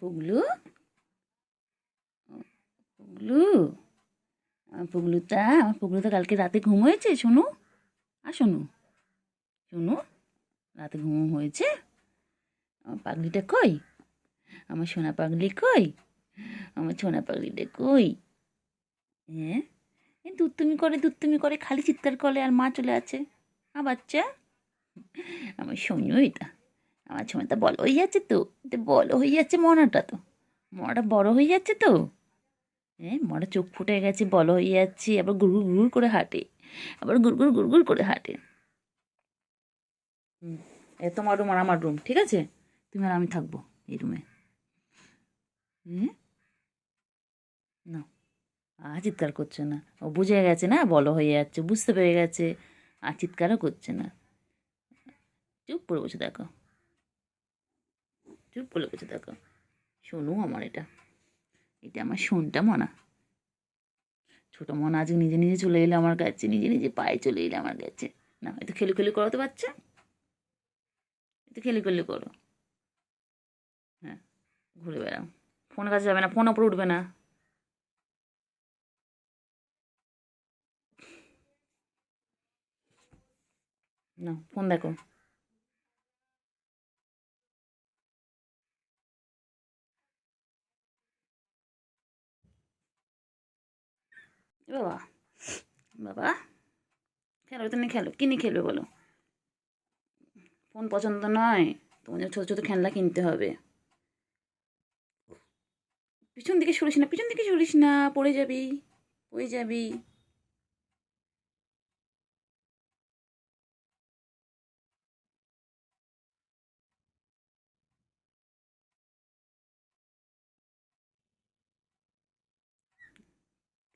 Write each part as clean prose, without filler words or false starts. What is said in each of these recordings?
পুগলু, পুগলু, আমার পুগলুটা কালকে রাতে ঘুম হয়েছে? শোনো, শোনো, শোনো, রাতে ঘুম হয়েছে? আমার পাগলিটা কই? আমার সোনা পাগলি কই? আমার সোনা পাগলিটা কই? হ্যাঁ, দুত্তুমি করে খালি চিৎকার করে, আর মা চলে আছে। বাচ্চা, আমার সোনু এটা, আমার সোনাটা বড় হয়ে যাচ্ছে তো, এটা বড় হয়ে যাচ্ছে মনাটা, তো মনাটা বড় হয়ে যাচ্ছে তো। হ্যাঁ, মরা চোখ ফুটে গেছে, বড় হয়ে যাচ্ছে, আবার গুড়গুড় গুড় করে হাঁটে, আবার গুড়গুড় গুড়গুড় করে হাঁটে। তোমার রুম আর আমার রুম, ঠিক আছে? তুমি আর আমি থাকবো এই রুমে। না, চিৎকার করছে না, ও বুঝে গেছে না বড় হয়ে যাচ্ছে, বুঝতে পেরে গেছে, আর চিৎকারও করছে না। চুপ করে বসে দেখো, চুপ করে বসে দেখো। শোনো, আমার এটা এটা আমার শোনটা মনা, ছোটো মনা আজ নিজে নিজে চলে এলো আমার কাছে, নিজে নিজে পায়ে চলে এলো আমার কাছে। না, এত খেলি খেলি করো তো বাচ্চা, এত খেলি খেলি করো। হ্যাঁ, ঘুরে বেড়াও, ফোনের কাছে যাবে না, ফোন ওপরে উঠবে না। না, ফোন দেখো। বাবা, বাবা, খেলো তো, নিয়ে খেলো, কী নিয়ে খেলবে বলো? ফোন পছন্দ নয়, তোমাদের ছোটো ছোটো খেলনা কিনতে হবে। পিছন দিকে সরিস না, পিছন দিকে সরিস না, পড়ে যাবি, পড়ে যাবি।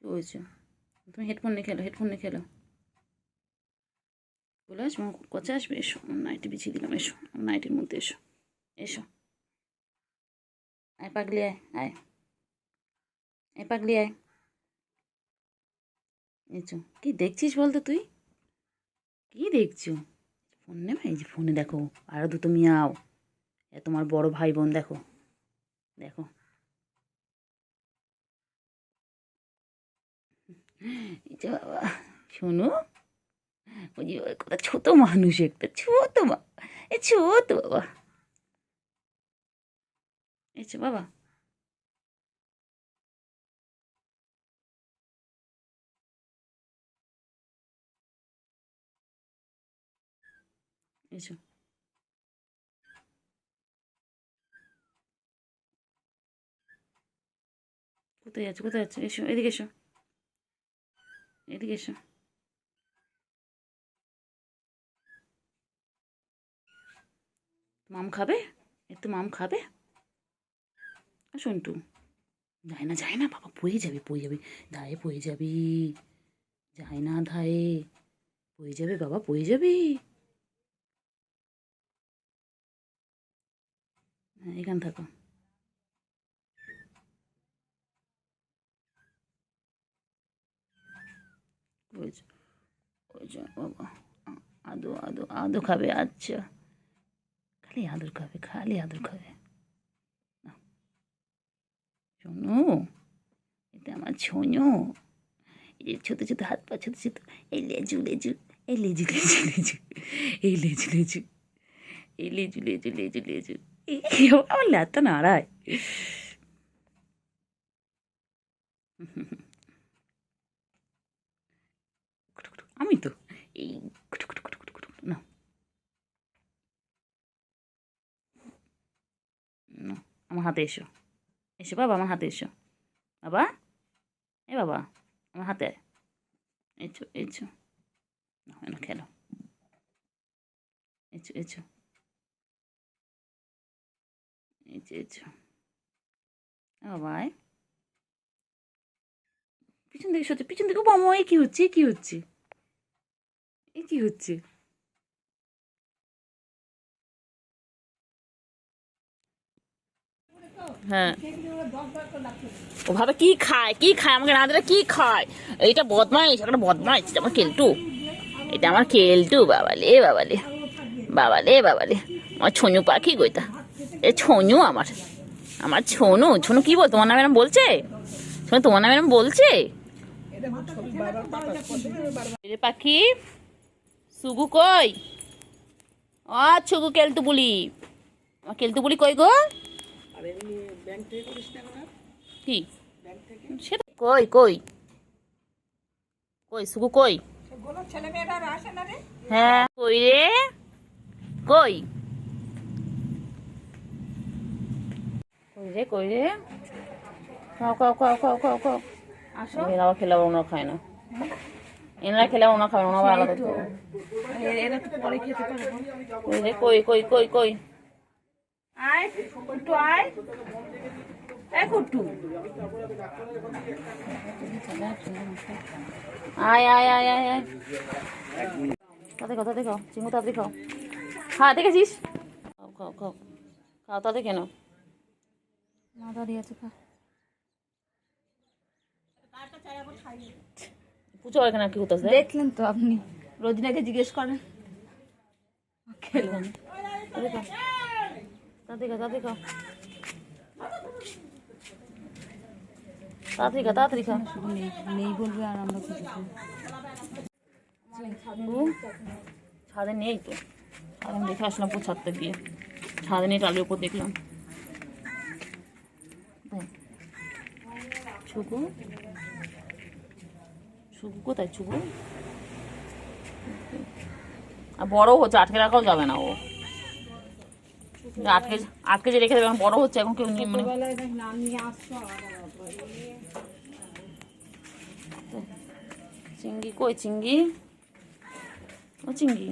কী হয়েছে? তুমি হেডফোন নিয়ে খেলো, হেডফোন নিয়ে খেলো। বলে আসবো, কচে আসবে, এসো, আমার নাইটি বিছিয়ে দিলাম, এসো, আমার নাইটির মধ্যে এসো, এসো। আয় পাগলি, আয়, আয়, আয় পাগলি, আয়। এসো, কী দেখছিস বলতো তুই? কী দেখছো? ফোন নেবে? এই যে ফোনে দেখো, আরও দুটো মিয়াও, এ তোমার বড় ভাই বোন, দেখো, দেখো। এই যে বাবা, শোনো, ওই যে ওই কথা, ছোটো মানুষ একটা, ছোটো এ ছোটো বাবা, এসো বাবা, এসো। কোথায় যাচ্ছ, কোথায় যাচ্ছ? এসো, এদিকে এসো, এদিকে এসো। মাম খাবে? একটু মাম খাবে? সন্টু, যায় না, যায় না বাবা, পড়ে যাবে, পড়ে যাবে, ধায়ে পড়ে যাবি, যায় না ধায়ে, পড়ে যাবে বাবা, পড়ে যাবি। হ্যাঁ, এখানে থাকো। ওই যে, ওই যে বাবা, আদো আদো আদো খাবে, আচ্ছা, খালি আদর খাবে, খালি আদর খাবে। শোনো, এটা আমার ছোনো, এই যে ছোটো ছোটো হাত পা, ছোটো ছোটো, এই লেজু লেজু, এই লেজু লেজু লেজু, এই লেজু লেজু, এই লেজু লেজু লেজু লেজু, এই আমার লাতটা নাড়ায়। আমি তো এই না, না, আমার হাতে এসো, এসো বাবা, আমার হাতে এসো বাবা, এ বাবা, আমার হাতে এসো, এসো, না খেলো, এসো, এসো, এসো, এসো, বাবা, পিছন দিকে সত্যি, পিছন দিকে, বাবা, এই কী হচ্ছে, কী হচ্ছে, এই কী হচ্ছে? হ্যাঁ, ওভাবে কি খায়, কি খায় আমাকে না দিলে, কি খায়? এইটা বদমাইশ, একটা বদমাইশ, এটা আমার কেলটু, এটা আমার কেলটু, বাবালে বাবালে, বাবালে বাবালে, আমার ছনু পাখি গইতা, এ ছনু আমার, আমার ছোনু, ছোনু কি বল, তোমার নামে এরম বলছে? ছোনু তোমার নামে এরম বলছে? পাখি সুগু কই? ছুগু কেলতু বলি, আমার কেলতু বলি কই গো? কি সেটা কই কই কই সুগু কই? হ্যাঁ কই রে, কই কই রে কই রে? খাও খাও খাও খাও খাও খাও। এরাও খেলাবো, ওনারা খায় না। এনারা খেলে ওনা খাবে, ওনা আলাদা। কই রে কই কই কই কই? আয় কুট্টু আয়, এই কুট্টু আয় আয় আয় আয় আয়। তাতে খাও তাতে খাও, চিঙ্গু তাতে খাও। হ্যাঁ দেখেছিস, খাও খাও খাও খাও, তাতে কেন মা দাঁড়িয়ে আছে? খা। পুজো এখানে কি করতেছে? দেখলেন তো আপনি, রোজিনাকে জিজ্ঞেস করেন। খেলাম তাতে খা তাতে খাও, তাড়াতাড়ি খা তাড়াতাড়ি খা। শুধু নেই নেই বলবে আর আমরা কিছু ছাদে নেই তো, আমি দেখে আসলাম পুরো ছাদটা দিয়ে, ছাদে নেই, টালির উপর দেখলাম। ছুকু ছুকু কোথায়? ছুকু আর বড় হচ্ছে, আটকে রাখাও যাবে না। ও আটকে আটকে যে রেখে দেবে, এখন বড় হচ্ছে, এখন কেউ মানে চিংড়ি কই? চিংড়ি ও চিংড়ি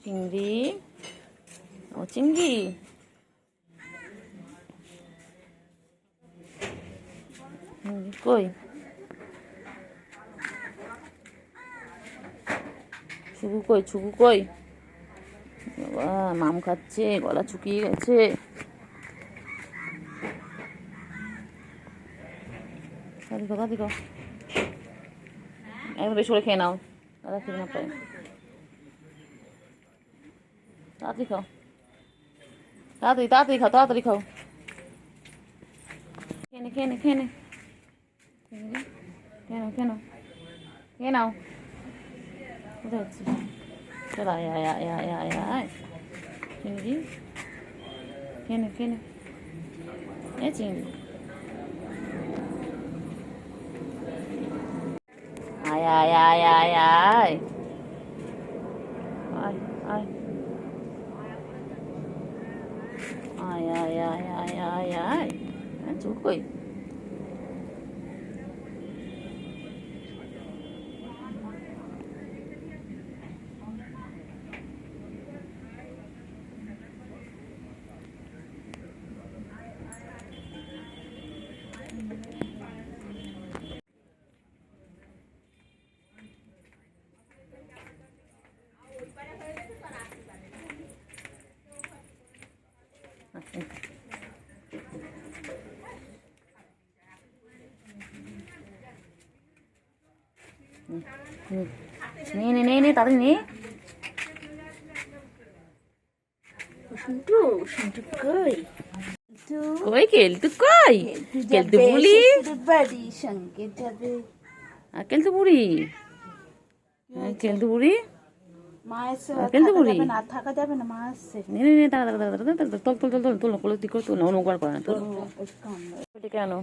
চিংড়ি ও চিংড়ি কই? ছুকু কই? ছুকু কই? বাবা মাম খাচ্ছে, গলা শুকিয়ে গেছে। দাদি দাদি খাও, একদম বেশি করে খেয়ে নাও, দাদা খেয়ে না পায়। তাড়াতাড়ি খাও, তাড়াতাড়ি তাড়াতাড়ি খাও, তাড়াতাড়ি খাও। খেয়ে নে খেয়ে নে খেয়ে নে, কেন কেন খেয়ে নাও। কোথায় হচ্ছিস? চল আয় আয় আয় আয় আয় আয় চিংড়ি, খেয়ে নে খেয়ে নে। এ চিংড়ি আয় আয় আয় আয় আয় আয় আয় আয় আয় আয় আয় আয় আয়। চুপ কই? নে নে নে নে তাড়াতাড়ি নে। কই কই কেলতু কই? কেলতু বুড়ি বাড়ি সঙ্গে যাবে। কেলতু বুড়ি, কেলতু বুড়ি, কেলতু বুড়ি না থাকা যাবে না, মা আসছে। নে নে নে দাঁড়া দাঁড়া দাঁড়া দাঁড়া, তোল তোল তোল তোল তোল, কোলে দিক করে তোল, না অনুকার করে না তোল। কেন?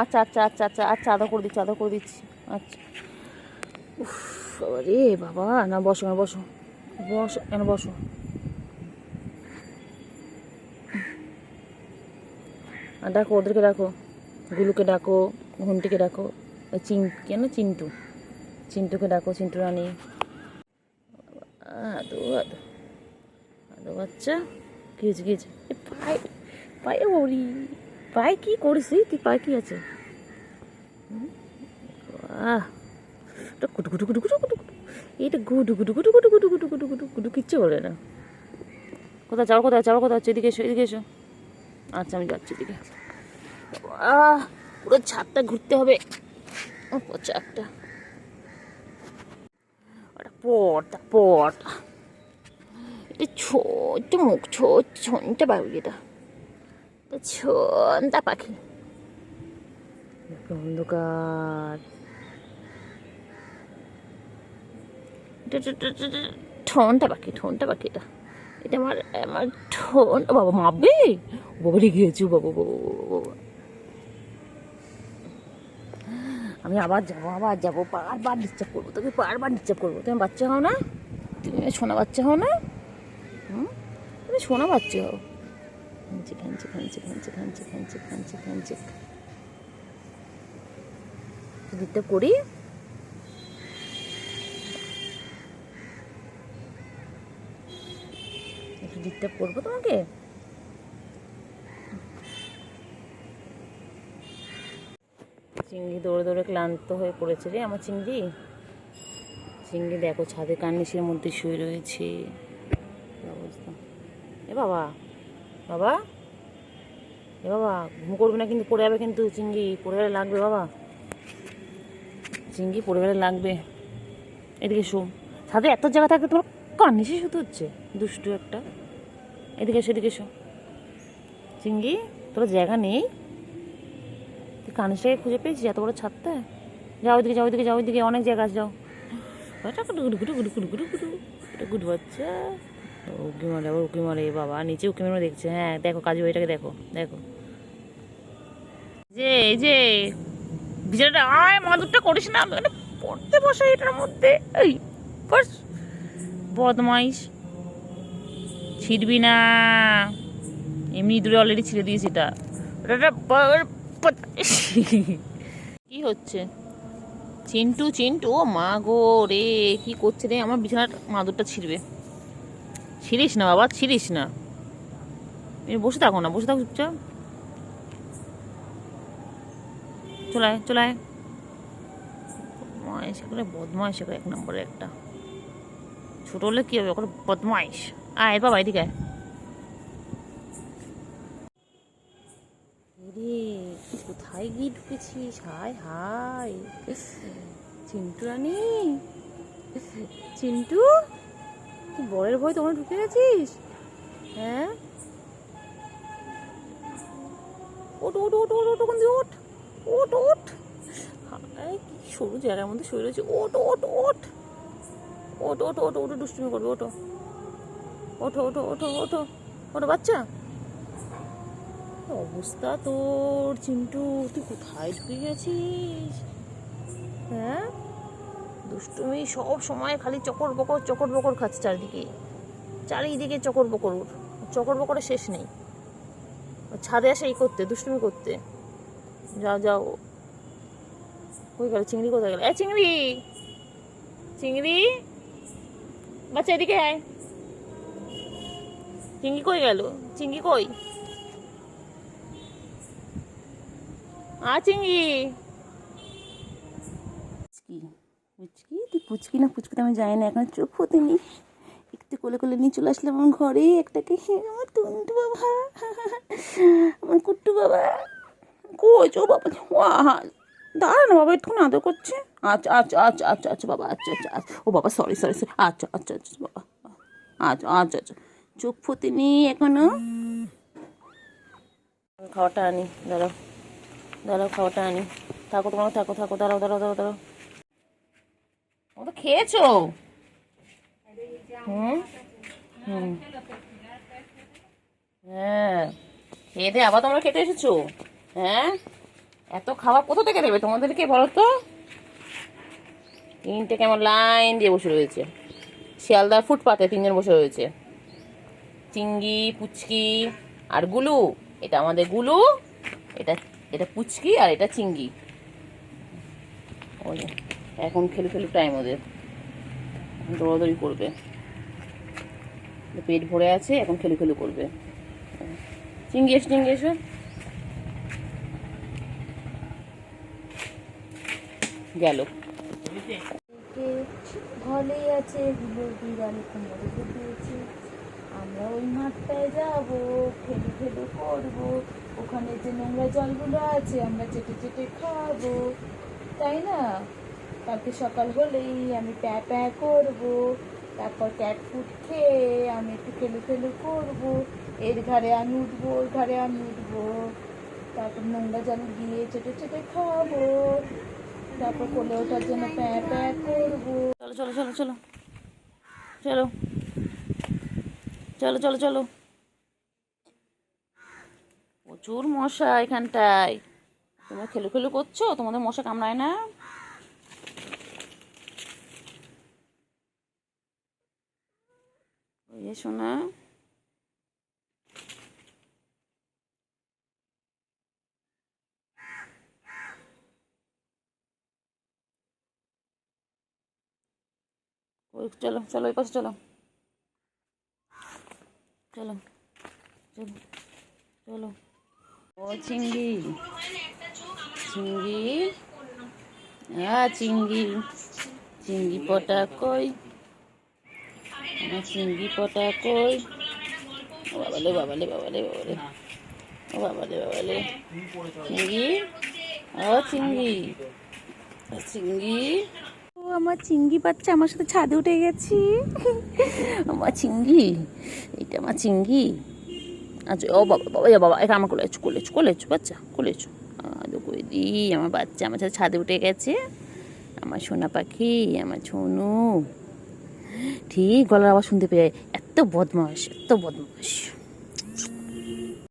আচ্ছা আচ্ছা আচ্ছা আচ্ছা আচ্ছা, আদা করে দিচ্ছি, আদা করে দিচ্ছি। আচ্ছা উফ বাবা রে বাবা, না বসো না বসো বসো, কেন বসো। আর ডাকো ওদেরকে, ডাকো গুলুকে ডাকো, ঘন্টিকে ডাকো, কেন চিন্টু, চিন্টুকে ডাকো, চিন্টু রানী। আদো আদো আদো বাচ্চা, কি হয়েছে কি হয়েছে? পায়ে পায়ে ওরি, পায়ে কি করিস তুই? পায়ে কি আছে? কুটু কুটু কুটু কুটু কুটু, এইটা গুডু গুডু গুডু গুডু গুডু গুডু গুডু গুডু গুডু, কিচ্ছু বলে না। কোথায় যাও, কোথায় যাও, কোথায় হচ্ছে? এদিকে এসো এদিকে এসো। আচ্ছা আমি যাচ্ছি এদিকে। পুরো ছাদটা ঘুরতে হবে, পচা একটা। পট এটা ছোট্ট মুখ ছোট্ট পাখি, এটা ছোট্ট পাখি, অন্ধকার ঠোঁটা পাখি এটা এটা আমার আমার ঠোঁট। বাবা মাপবে, বাবা রেগে গেছি, বাবা বাবা বাবা। আমি আবার যাবো বারবার ডিস্টার্ব করবো তোকে, বারবার ডিস্টার্ব করবো। তুমি বাচ্চা হও না, তুমি সোনা বাচ্চা হও না, তুমি সোনা বাচ্চা হও। খানছে ডিস্টার্ব করি। একটু ডিস্টার্ব করবো তোমাকে। চিংড়ি দৌড়ে ক্লান্ত হয়ে পড়েছে রে আমার চিংড়ি। দেখো ছাদে কার্নিশের মধ্যে শুয়ে রয়েছে, অবস্থা। এ বাবা ঘুম করবে না কিন্তু, পড়ে যাবে কিন্তু চিংড়ি, পড়ে গেলে লাগবে বাবা, চিংড়ি পড়ে গেলে লাগবে। এদিকে শো, ছাদে এত জায়গা থাকতে তোমার কার্নিশে শুতে হচ্ছে, দুষ্টু একটা। এদিকে শো চিংড়ি, তোর জায়গা নেই, তুই কার্নিশটাকে খুঁজে পেয়েছিস এত বড় ছাদটা? যাও ওইদিকে অনেক জায়গা আছে, যাও। গুড বাচ্চা, উকি মারে বাবা, নিচে উকি মেরে দেখছে। হ্যাঁ দেখো কাজু এটাকে দেখো এই যে বিছানাটা, আয় মাদুরটা করিস না, পড়তে বসে এটার মধ্যে। এই বদমাইশ, ছিড়বি না, এমনি দূরে অলরেডি ছিঁড়ে দিয়েছি এটা। কি হচ্ছে চিন্টু, ও মা গো রে, কি করছে রে? আমার বিছানার মাদুরটা ছিঁড়বে। ছিঁড়িস না বাবা, ছিঁড়িস না, বসে থাকো চুপচাপ। চলায় বদমাইশ করে এক নম্বরে একটা। ছোট হলে কি হবে, ওখানে বদমাইশ। আয় বাবা এদিকে আয়। রে কোথায় গিয়ে ঢুকেছিস? হাই চিন্টু রানী, চিন্টু তুই বরের ভয় তোমার ঢুকে গেছিস? হ্যাঁ ওট সরু জায়গার মধ্যে শুয়ে রয়েছে। ওট দুষ্টুমি করবে, ওটো বাচ্চা। অবস্থা তোর চিন্টু, তুই কোথায় ঢুকে গেছিস? হ্যাঁ দুষ্টুমি সব সময় খালি চকর বকর খাচ্ছে চারিদিকে চকর বকরের শেষ নেই। ছাদে আসে এই করতে, দুষ্টুমি করতে। যাও কই গেল চিংড়ি, কোথায় গেল? চিংড়ি বাচ্চা এদিকে আয়। চিংড়ি কই গেল? চিংড়ি কই? চিংড়ি তুই পুচকি না পুচকি আমি জানি না, এখন চোখ ফোটেনি। একটু কোলে নিয়ে চলে আসলাম আমার ঘরে একটাকে। আমার টুন্টু বাবা, আমার কুট্টু বাবা কই চো বাবা? দাঁড়া না বাবা, একটু আদর করছে। আচ্ছা বাবা, আচ্ছা ও বাবা সরি আচ্ছা বাবা, আচ্ছা চোখ ফোটেনি এখনো। খাওয়াটা আনি, দাঁড়াও খাওয়াটা আনি। থাকো দাঁড়াও। তো খেয়েছো? হ্যাঁ খেয়ে দে, আবার তোমরা খেতে এসেছো? হ্যাঁ এত খাবার কোথা থেকে দেবে তোমাদেরকে বলো তো? তিনটে কেমন লাইন দিয়ে বসে রয়েছে, শিয়ালদার ফুটপাতে তিনজন বসে রয়েছে। চিংড়ি, পুচকি আর গুলু। এটা আমাদের গুলু, এটা পুচকি আর এটা চিংড়ি। এখন খেলু টাইম ওদের, দৌড়াদৌড়ি করবে, পেট ভরে আছে, এখন খেলু করবে। চিংড়ি এসো গেল। ঘরে আছে বিড়াল কোমরে ঢুকিয়েছি। আমরা ওই মাঠটায় যাবো, খেলু করবো, ওখানে যে নোংরা জলগুলো আছে আমরা চেটে খাবো, তাই না? কালকে সকাল হলেই আমি প্যা প্যা করবো, তারপর ক্যাট ফুড খেয়ে আমি একটু খেলু খেলু করবো, এর ঘাড়ে আমি উঠবো, ওর ঘাড়ে আমি উঠবো, তারপর নোংরা জল গিয়ে চেটে চেটে খাবো, তারপর কোলে ওঠার জন্য প্যা প্যা করবো। চলো চলো চলো চলো চলো চলো চলো চলো। প্রচুর মশা এখানটায়। তোমরা খেলু খেলু করছো, তোমাদের মশা কামড়ায় না? ওই শোনা, ওই চলো চলো ওই পাশে চলো চলো চলো চলো। ও চিংড়ি, চিংড়ি, চিংড়ি, চিংড়ি পটা কই, আমার চিংড়ি পটা কই। ও বাবালে বাবালে বাবালে বাবালে, ও বাবালে বাবালে, চিংড়ি, ও চিংড়ি, চিংড়ি। ও আমার চিংড়ি বাচ্চা আমার সাথে ছাদে উঠে গেছি। আমার চিংড়ি, এইটা আমার চিংড়ি। আচ্ছা ও বাবা বাবা বাবা, এটা আমার কোলে কোলে কোলে বাচ্চা কোলে করে দি। আমার বাচ্চা আমার সাথে ছাদে উঠে গেছে। আমার সোনা পাখি, আমার ছোনু। ঠিক গলার আওয়াজ শুনতে পেয়ে, এত বদমাস এত বদমাস।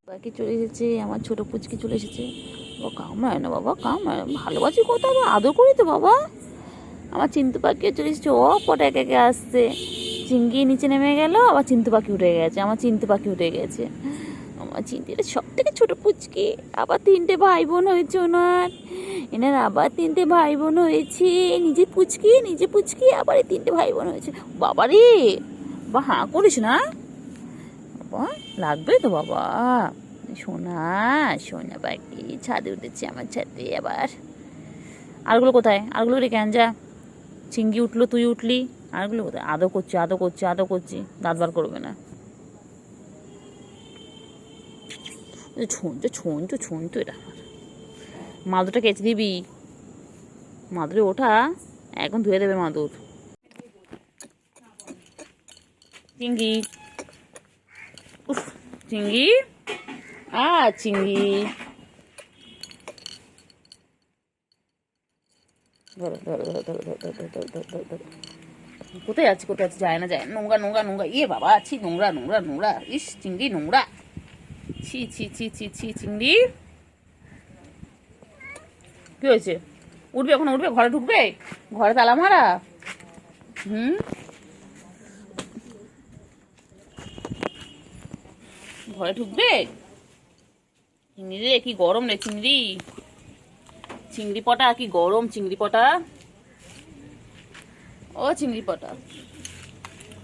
পাখি চলে এসেছে, আমার ছোট পুচকি চলে এসেছে। ও কামড়ায় না বাবা, কামড়ায়, ভালোবাসি কত, আদর করি তো বাবা। আমার চিন্তু পাখি চলে এসেছে, ও পটা একে একে আসছে। চিংড়ি নিচে নেমে গেল, আবার চিন্তু পাখি উঠে গেছে, আমার চিন্তু পাখি উঠে গেছে। আমার চিন্তিটা সব থেকে ছোটো পুচকি, আবার 3টে ভাই বোন হয়েছে ওনার। এনার আবার 3টে ভাই বোন হয়েছে, নিজে পুচকি আবার 3টে ভাই বোন হয়েছে। বাবারে বা, হাঁ করিস না বাবা, লাগবে তো বাবা। সোনা সোনা পাখি ছাদে উঠেছে আমার ছাদে। আবার আরগুলো কোথায়? আরগুলো রেখে আন যা। চিংড়ি উঠলো, তুই উঠলি, আরগুলো কোথায়? আদো করছি আদো করছি আদো করছি, দাঁত বার করবে না। ছুঁচো এটা। মাদুরটা কেচে দিবি, মাদুরে ওঠা, এখন ধুয়ে দেবে মাদুর। চিংড়ি, উফ চিংড়ি, চিংড়ি, ধরো ধরো ধরো ধরো ধরো ধরো ধরো ধরো ধরো ধরো। কোথায় আছে কোথায় আছে? যায় না যায় না, নোংরা নোংরা নোংরা। ইয়ে বাবা, ছি নোংরা নোংরা নোংরা, ইস চিংড়ি নোংরা, ছি ছি ছি ছি ছি। চিংড়ি কি হয়েছে? উঠবে এখন, উঠবে, ঘরে ঢুকবে, ঘরে তালা মারা। ঘরে ঢুকবে? চিংড়ি রে কি গরম রে চিংড়ি, চিংড়ি পটা কি গরম চিংড়ি পটা। ও চিংড়ি পটা,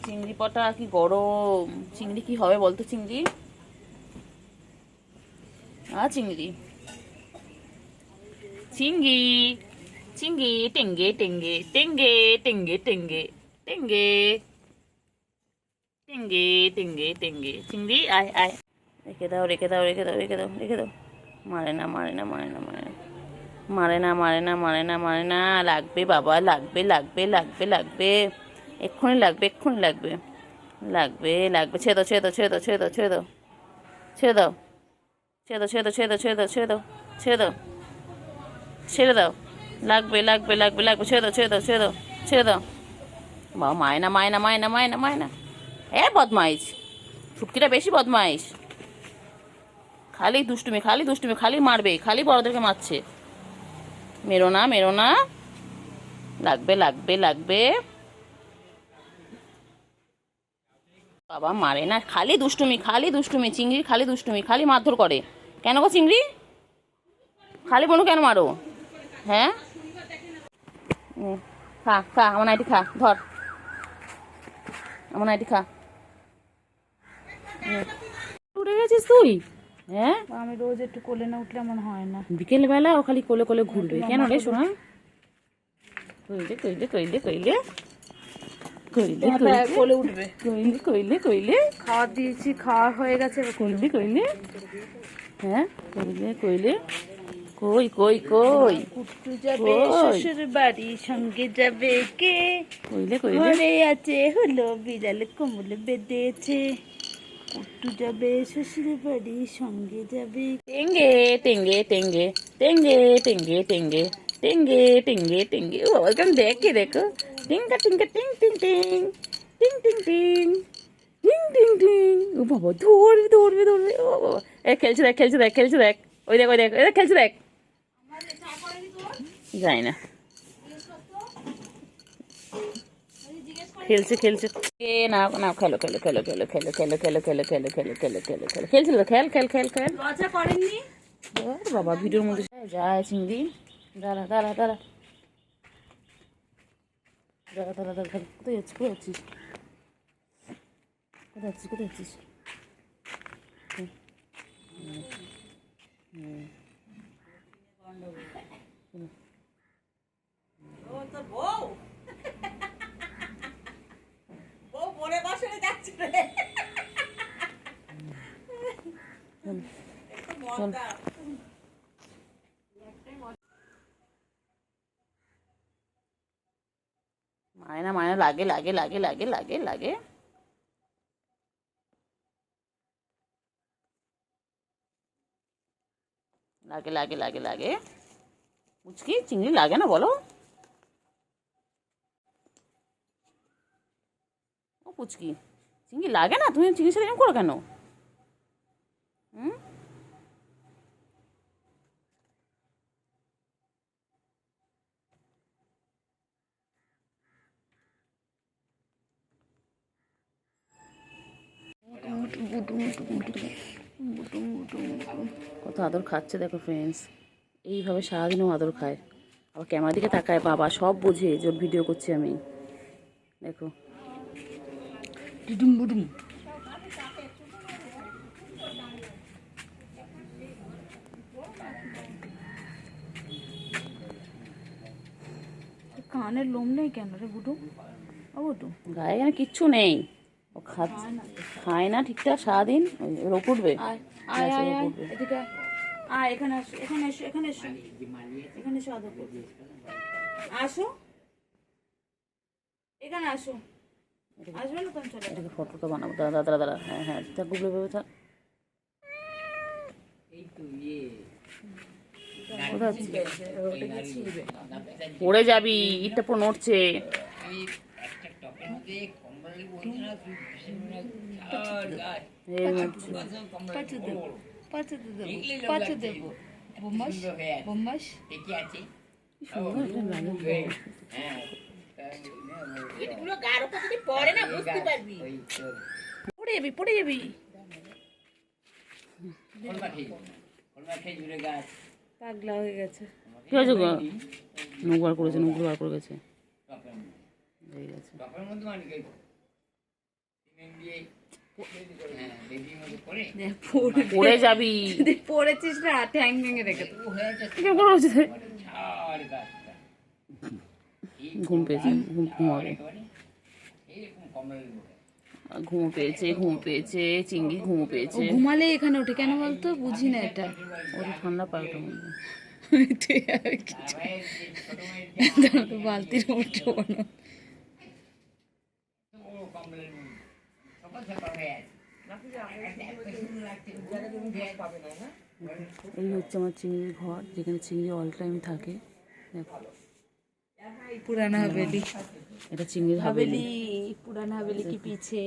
চিংড়ি পটা কি গরম। চিংড়ি কি হবে বলতো চিংড়ি? চিংড়ি, চিংড়ি, চিংড়ি, টেঙ্গে টেঙ্গে টেঙ্গে টেঙ্গে টেঙ্গে টেঙ্গে টেঙ্গে টেঙ্গে টেঙ্গে। চিংড়ি আয় আয়, রেখে দাও রেখে দাও রেখে দাও রেখে দাও রেখে দাও। মারে না মারে না মারে না মারে না মারে না মারে না মারে না মারে না। লাগবে বাবা, লাগবে লাগবে লাগবে লাগবে, এক্ষুনি লাগবে এক্ষুনি লাগবে লাগবে লাগবে। ছেড়ে দাও ছেড়ে দাও ছেড়ে দাও ছেড়ে দাও ছেড়ে দাও ছেড়ে দাও ছেড়ে দাও ছেড়ে দাও ছেড়ে দাও ছেড়ে দাও ছেড়ে দাও ছেড়ে দাও। লাগবে লাগবে লাগবে লাগবে, ছেড়ে দাও ছেড়ে দাও ছেড়ে দাও ছেড়ে দাও। বাবা মায়না মায়না মায়না মায়না মায়না। বদমাইশ, ছুটকিটা বেশি বদমাইশ, খালি দুষ্টুমি খালি দুষ্টুমি, খালি মারবে, খালি বড়দেরকে মারছে। মেরো না মেরো না, লাগবে লাগবে লাগবে। বাবা মারে না, খালি দুষ্টুমি খালি দুষ্টুমি, চিংড়ি খালি দুষ্টুমি, খালি মারধর করে। কেন গো চিংড়ি, খালি বনু কেন মারো? হ্যাঁ খা খা, আমার নাইটি খা, ধর আমার নাইটি খা। উঠে গেছিস তুই? হ্যাঁ আমি রোজ একটু কোলে না উঠলে আমার হয় না। বিকেলবেলা ও খালি কোলে কোলে ঘুরবে কেন রে সোনা? কইলে কইলে কইলে কইলে কইলে কোলে উঠবে, কইলে কইলে কইলে খাওয়া দিয়েছি, খাওয়া হয়ে গেছে। কইলে কইলে, হ্যাঁ কইলে কইলে কই কই কই কুট্টু যাবে কই? শ্বশুর বাড়ি, সঙ্গে যাবে কে? কইলে কইলে ঘরে আছে হলো বিড়াল, কোমল বেঁধেছে। কুট্টু যাবে শ্বশুর বাড়ি, সঙ্গে যাবে টেঙ্গে টেঙ্গে টেঙ্গে টেঙ্গে টেঙ্গে টেঙ্গে টেঙ্গে টেঙ্গে টেঙ্গে। ও বাবা কেমন দেখে দেখো, টিঙ্কা টিঙ্কা টিং টিং টিং টিং টিং টিং টিং টিং টিং। ও বাবা ধরবে ধরবে ধরবে, ও বাবা এ খেলছে দেখ খেলছে দেখ খেলছে দেখ, ওই দেখ ওই দেখ ওই দেখ খেলছে দেখ। যাই না, খেলছে খেলছে এ না না, খেলো খেলো খেলো খেলো খেলো খেলো খেলো খেলো খেলো খেলো খেলো খেলো খেলো খেলছিল তো, খেল খেল খেল খেল। লজ্জা করেননি? বাবা ভিডিওর মধ্যে যায় চিংড়ি, দাঁড়া দাঁড়া দাঁড়া দাঁড়া দাঁড়া দাঁড়া, কোথায় যাচ্ছিস কোথায় যাচ্ছিস কোথায় যাচ্ছিস কোথায় যাচ্ছিস? চল মায়না মায়না লাগে লাগে লাগে লাগে লাগে লাগে। লাগে লাগে লাগে লাগে। মুচকি চিংড়ি লাগে না বলো? ও পুচকি চিংড়ি লাগে না? তুমি চিংড়ির সাথে এরকম করো কেন? হুম, কত আদর খাচ্ছে দেখো ফ্রেন্ডস, এইভাবে সারাদিনও আদর খায়। আবার ক্যামেরার দিকে তাকায়, বাবা সব বোঝে যে ওর ভিডিও করছি আমি। দেখো ডুডুম বুডুম। কানের লোম নেই কেন রে বুটু? ও বুটু, গায়ে এখানে কিচ্ছু নেই, ও খায় না ঠিকঠাক সারাদিন, ওর ওপর উঠবে। আয় আয় আয় আয়, এদিকে আয়। আয় এখানে আসো, এখানে এসো, এখানে এসো, এখানে এসো, আদর করবে। আসো এখানে আসো, আসবে না তুমি চলে। এটাকে ফটোটা বানাবো, দাঁড়া দাঁড়া দাঁড়া, হ্যাঁ হ্যাঁ তা গুগলে ভেবে থাক। কোথায় আছিস? পড়ে যাবি, ইটটা পুরো নড়ছে। এই নড়ছে। পাঁচু দেবো, পাঁচু দেবো, পাঁচু দেবো। বোমাস বোমাস, কি সুন্দর এটা লাগে। পড়ে যাবি পড়ে যাবি। পাগলা হয়ে গেছে। কি হয়েছে গো? নৌকো বার করেছে, নৌকো বার করে গেছে, হয়ে গেছে। পড়ে যাবি, পড়েছিস না, ঠ্যাং ভেঙে রেখে কেমন করে হচ্ছে? ঘুম পেয়েছে, ঘুমাবে, ঘুম পেয়েছে, ঘুম পেয়েছে, চিংড়ি ঘুম পেয়েছে। ঘুমালে এখানে ওঠে কেন বলতো? বুঝি না এটা। ওটা ঠান্ডা পাল্টা মনে হয়। বালতির উঠবো না। এই হচ্ছে আমার চিংড়ির ঘর, যেখানে চিংড়ি অল টাইম থাকে। দেখো পুরানা হাভেলি, এটা চিংড়ির হাভেলি। পুরানা হাভেলি কি পিছে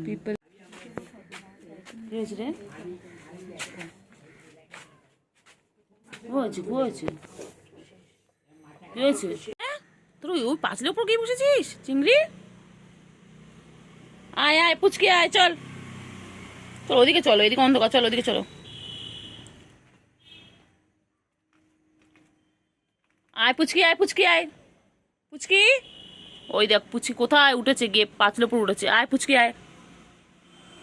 পিপল। কি হয়েছে রে? কি হয়েছে কি হয়েছে কি হয়েছে? তোর ওই পাঁচিলের উপর গিয়ে বসেছিস চিংড়ি? আয় আয় পুচকে আয়, চল চল ওইদিকে চলো, এদিকে অন্ধকার, চলো ওইদিকে চলো। আয় পুচকি আয়, পুচকি আয়, পুচকি। ওই দেখ পুচকি কোথায় উঠেছে, গিয়ে পাঁচিলের উপর উঠেছে। আয় পুচকি আয়,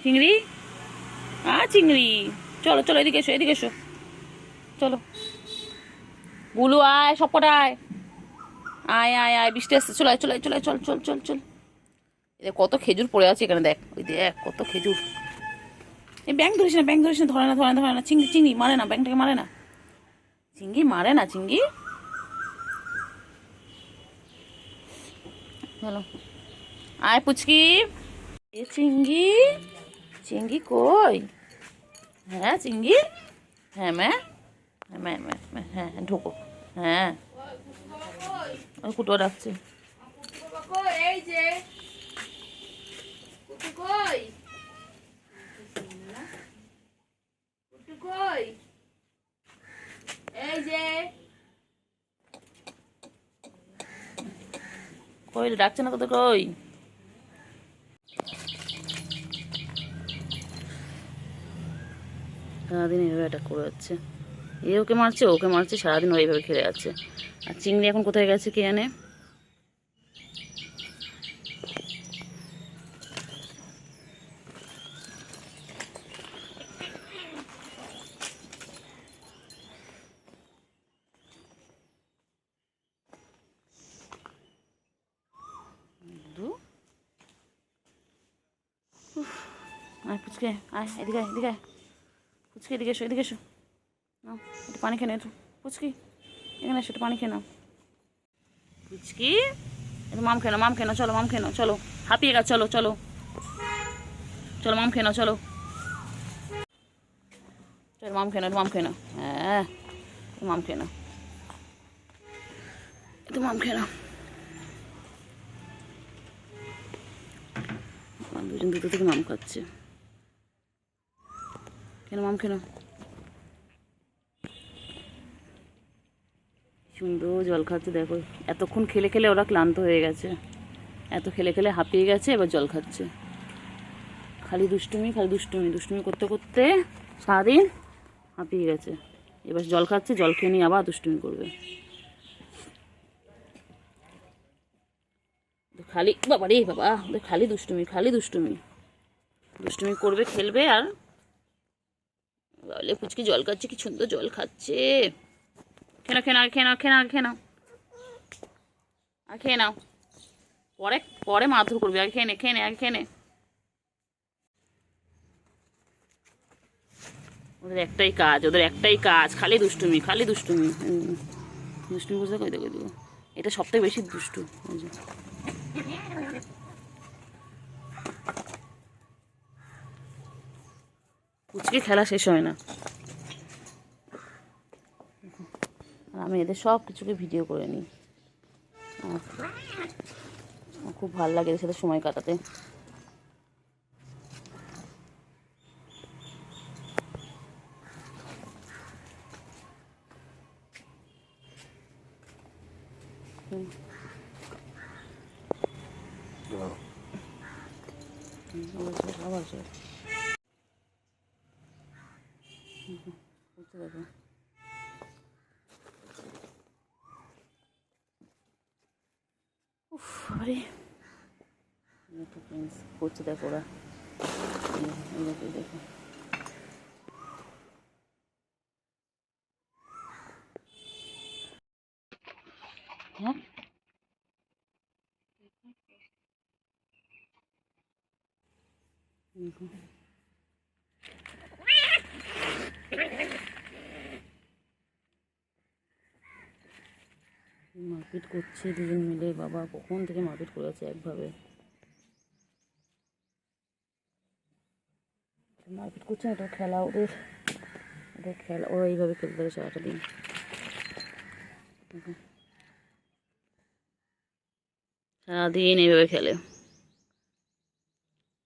চিংড়ি চিংড়ি, চলো চলো এদিকে এসো, এদিকে এসো, চলো বুলু আয়, সব কটা আয়, আয় আয় আয়, বৃষ্টি আসছে, চলে আয় চলে আয় চলে আয়, চল চল চল চল। এদের কত খেজুর পড়ে আছে এখানে, দেখ ওই দেখ কত খেজুর। এই ব্যাং ধরিস না, ব্যাং ধরিস না, ধরে না, ধরে না, ধরে না, চিংড়ি চিংড়ি মারে না, ব্যাংটাকে মারে না, চিংড়ি মারে না, চিংড়ি। চলো আয় পুচকি। এ চিংড়ি, চিংড়ি কই? হ্যাঁ চিংড়ি, হ্যাঁ ম্যা, হ্যাঁ ম্যা ম্যা ম্যা, হ্যাঁ হ্যাঁ ঢোকো, হ্যাঁ ওই কুটো ডাকছে। এই যে কুটু কই, কুটু কই, এই যে কই ডাকছে না তোদের, কই? সারাদিন এইভাবে অ্যাটাক করে যাচ্ছে, এ ওকে মারছে, ওকে মারছে, সারাদিন ও এইভাবে খেলে যাচ্ছে। আর চিংড়ি এখন কোথায় গেছে কে জানে। আয় পুচকে, আয় এদিকে, এদিকে পুচকি, এদিকে এসো, এদিকে এসো, নাও একটু পানি খেয়ে নাও, একটু পুচকি এখানে এসো, একটু পানি খেয়ে নাও পুচকি, একটু মাম খেয়ে নাও, মাম খেয়ে নাও, চলো মাম খেয়ে নাও, চলো হাঁপিয়ে গেছে, চলো চলো চলো মাম খেয়ে নাও, চলো চলো মাম খেয়ে নাও, একটু মাম খেয়ে নাও, হ্যাঁ একটু মাম খেয়ে নাও, একটু মাম খেয়ে নাও। দুজন দুটো থেকে মাম খাচ্ছে, কেন মাম কেন? সুন্দর জল খাচ্ছে দেখো, এতক্ষণ খেলে খেলে ওরা ক্লান্ত হয়ে গেছে, এত খেলে খেলে হাঁপিয়ে গেছে, এবার জল খাচ্ছে। খালি দুষ্টুমি, খালি দুষ্টুমি, দুষ্টুমি করতে করতে সারাদিন হাঁপিয়ে গেছে, এবার জল খাচ্ছে, জল খেয়ে নিয়ে আবার দুষ্টুমি করবে। খালি বাবা রে বাবা, খালি দুষ্টুমি, খালি দুষ্টুমি, দুষ্টুমি করবে, খেলবে আর বলে পুচকি জল খাচ্ছে, কি সুন্দর জল খাচ্ছে। খেয়ে নাও, খেয়ে নাও, খেয়ে নাও, খেয়ে নাও, খেয়ে নাও, আর খেয়ে নাও, পরে পরে মারধর করবি, আগে খেয়ে নে, খেয়ে নে, আগে খেয়ে নে। ওদের একটাই কাজ, ওদের একটাই কাজ, খালি দুষ্টুমি, খালি দুষ্টুমি, দুষ্টুমি বুঝতে কই দেখে দেবো, এটা সব থেকে বেশি দুষ্টু। পুচকে খেলা শেষ হয় না, আর আমি এদের সব কিছুকে ভিডিও করে নিই, আমার খুব ভালো লাগে এদের সাথে সময় কাটাতে। আবার দেখো উফ আরে করছে দেখো ওরা, দেখো হ্যাঁ মারপিট করছে দুজন মিলে, বাবা কখন থেকে মারপিট করে যাচ্ছে একভাবে, মারপিট করছে না, এটা খেলা ওদের, ওদের খেলা, ওরা এইভাবে খেলতে পারে সারাটা দিন। সারাদিন এইভাবে খেলে।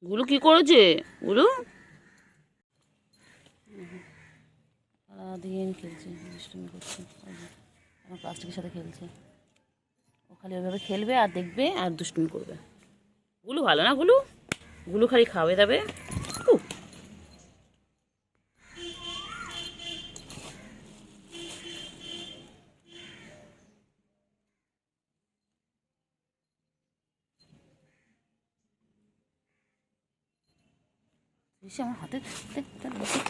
গুলু কি করেছে? গুলু সারাদিন খেলছে, দুষ্টুমি করছে, আমার প্লাস্টিকের সাথে খেলছে, ও খালি ওইভাবে খেলবে আর দেখবে আর দুষ্টুমি করবে। গুলু ভালো না, গুলু, গুলু খালি খাবে দাবে। এসে আমার হাতে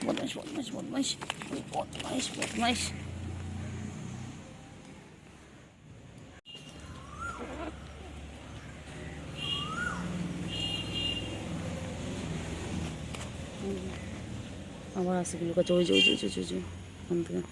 বদমাইশ বদমাইশ বদমাইশ বদমাইশ বদমাইশ। আবার আসে গুলো কাছে, ওই যে ওই যে ওই যে ওই যে ওখান থেকে।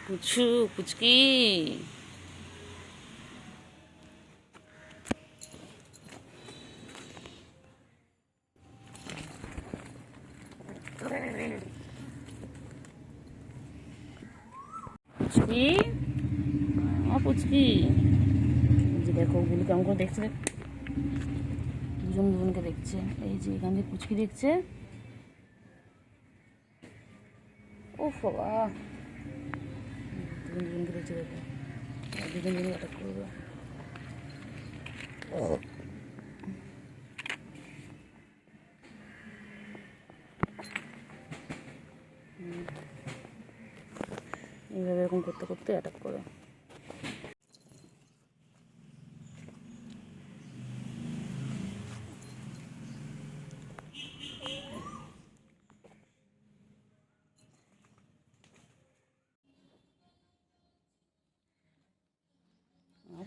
পুচু পুচকি পুচকি, ও পুচকি, এই যে দেখো ওগুলো কেমন করে দেখছে, দুজন দুজনকে দেখছে। এই যে এখান থেকে পুচকি দেখছে। ও বাবা, দুজন দুজনকে দেখছে, দেখো দুজন দুজন অ্যাটাক করবে। এইভাবে এরকম করতে করতে অ্যাটাক করে।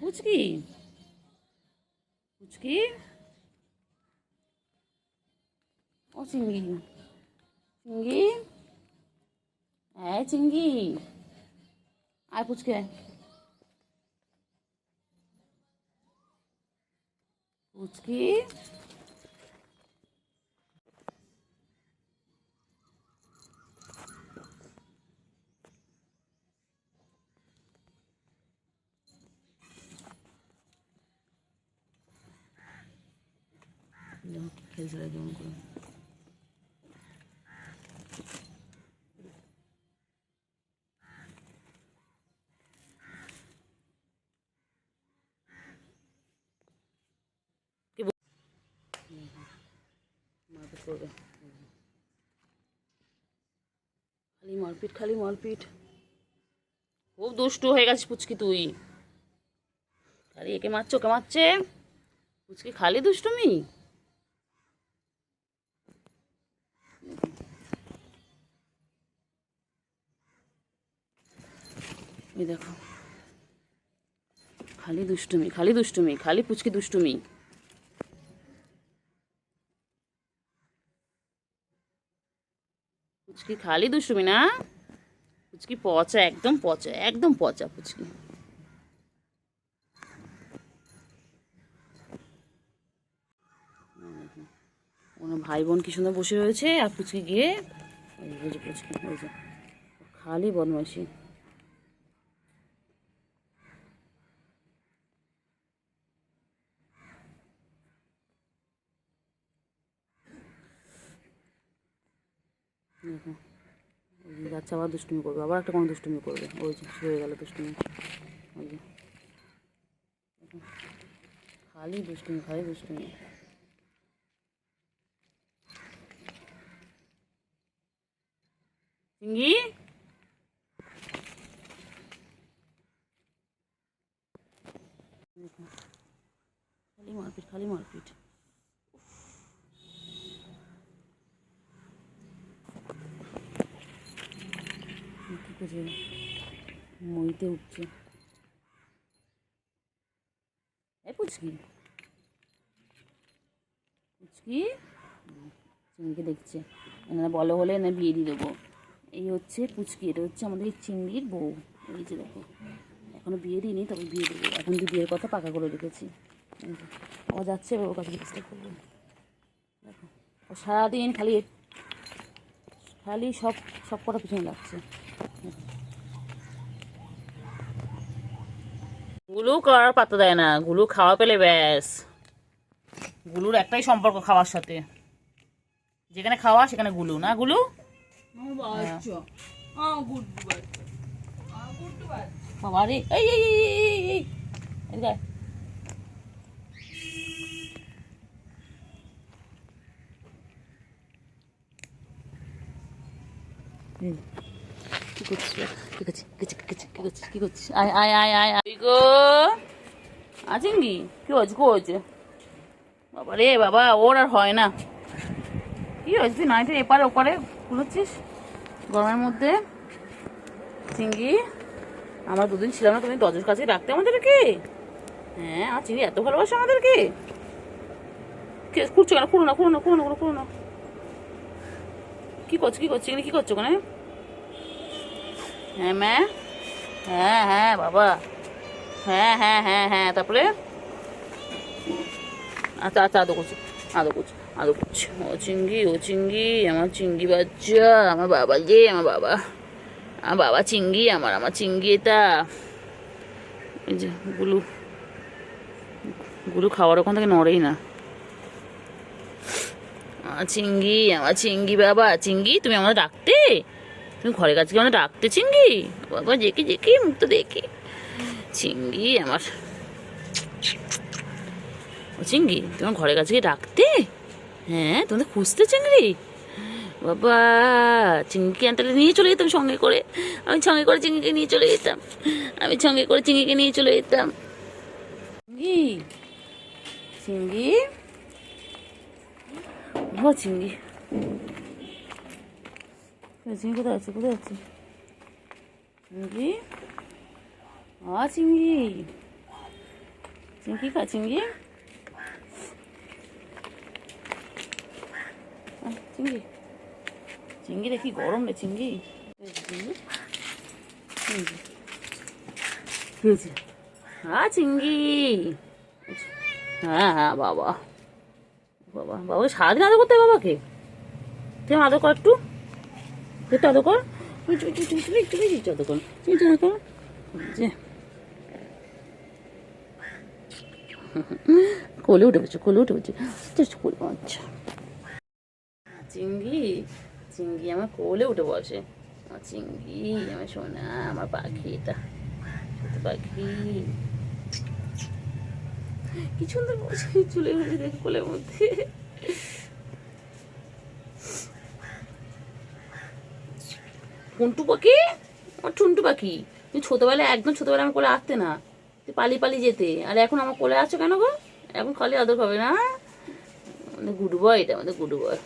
পুচকি পুচকি, ও চিঙ্গি চিঙ্গি, হ্যাঁ চিঙ্গি, আয় পুচকি আয়। পুচকি, খেলছিল কেমন করে। মারপিট করবে, খালি মারপিট খালি মারপিট। খুব দুষ্টু হয়ে গেছিস পুচকি তুই, খালি একে মারছো ওকে মারছে, পুচকি খালি দুষ্টুমি। এই দেখো খালি দুষ্টুমি খালি দুষ্টুমি, খালি পুচকি দুষ্টুমি। পুচকি খালি দুষ্টুমি না, পুচকি পচা, একদম পচা, একদম পচা পুচকি। ওনার ভাই বোন কি সুন্দর বসে রয়েছে, আর পুচকি গিয়ে ওই যে পুচকি, ওই যে খালি বদমাইশি। দেখো ওই বাচ্চা আবার দুষ্টুমি করবে, আবার একটা কোনো দুষ্টুমি করবে, ওই যে শুরু হয়ে গেল দুষ্টুমি। ওই যে দেখো খালি দুষ্টুমি খালি দুষ্টুমি। চিঙ্গি, দেখো খালি মারপিট খালি মারপিট। কী করছে, মইতে উঠছে। এই পুচকি পুচকি, চিংড়িকে দেখছে, এনারা বলো হলে এনে বিয়ে দিয়ে দেবো। এই হচ্ছে পুচকি, এটা হচ্ছে আমাদের চিংড়ির বউ। এই যে দেখো এখনো বিয়ে দিইনি, তবে বিয়ে দেবো, এখন তো বিয়ের কথা পাকা করে রেখেছি। ও যাচ্ছে, ওর কাছে চেষ্টা করবো। দেখো ও সারাদিন খালি খালি সব সব কটা পিছনে লাগছে। গুলু করার পাত্তা দেয় না, গুলু খাওয়া পেলে ব্যাস। গুলুর একটাই সম্পর্ক খাওয়ার সাথে, যেখানে খাওয়া সেখানে গুলু, না গুলু? বাবা রে, এই এই এই এই এই, গেছি গেছি গেছি কি করছিস কি করছিস আয় আয় আয় আয় আয় গো চিঙ্গি কি হয়েছে কি হয়েছে বাবা রে বাবা ওর আর হয় না কি হয়েছে তুই নাইটের এপারে ওপারে খুলেছিস গরমের মধ্যে চিঙ্গি আমরা দুদিন ছিলাম না তুমি দরজার কাছে রাখতে আমাদেরকে হ্যাঁ আমার চিঙ্গি এত ভালোবাসে আমাদেরকে খুঁড়ছো কেন খুঁড়ো না খুঁড়ো না খুঁড়ো না খুঁড়ো না কি করছো চিংড়ি কি করছো ওখানে হ্যাঁ ম্যা হ্যাঁ হ্যাঁ বাবা হ্যাঁ হ্যাঁ হ্যাঁ হ্যাঁ তারপরে আচ্ছা আচ্ছা আদৌ করছি ও চিঙ্গি আমার চিঙ্গি বাচ্চা আমার বাবা যে আমার বাবা চিঙ্গি আমার চিঙ্গি এটা এই যে গুলু খাওয়ার ওখান থেকে নড়েই না আমার চিঙ্গি বাবা চিঙ্গি তুমি আমাদের ডাকতে তুমি ঘরের কাছে আমাদের ডাকতে চিঙ্গি বাবা জেকে মুখ তো দেখি চিঙ্গি আমার ও চিঙ্গি তোমার ঘরের কাছে গিয়ে ডাকতে হ্যাঁ তোমাদের খুঁজতে চিংড়ি বাবা চিংড়িকে আনটালে নিয়ে চলে যেতাম সঙ্গে করে আমি সঙ্গে করে চিংড়িকে নিয়ে চলে যেতাম চিংড়িকে নিয়ে চলে যেতাম চিংড়ি ও চিংড়ি কোথায় আছে চিংড়ি চিংড়ি খা চিংড়ি চিংড়ি রে কি গরম রে চিংড়ি চিংড়ি হ্যাঁ বাবা সারাদিন আদর করতে হবে বাবাকে তুই আদর কর একটু আদর কর আদর কর যে কোলে উঠে বলছে আচ্ছা চিংড়ি আমার কোলে উঠে বসে আমার চিংড়ি আমার সোনা আমার পাখি এটা ছোট পাখি কি সুন্দর বসে চলে গেছে দেখে কোলের মধ্যে ঠুন্টু পাখি তুমি ছোটবেলায় আমার কোলে আসতে না তুই পালিয়ে যেতে আর এখন আমার কোলে আসছো কেন গো এখন খালি আদর খাবে না আমাদের গুড বয় এটা আমাদের গুড বয়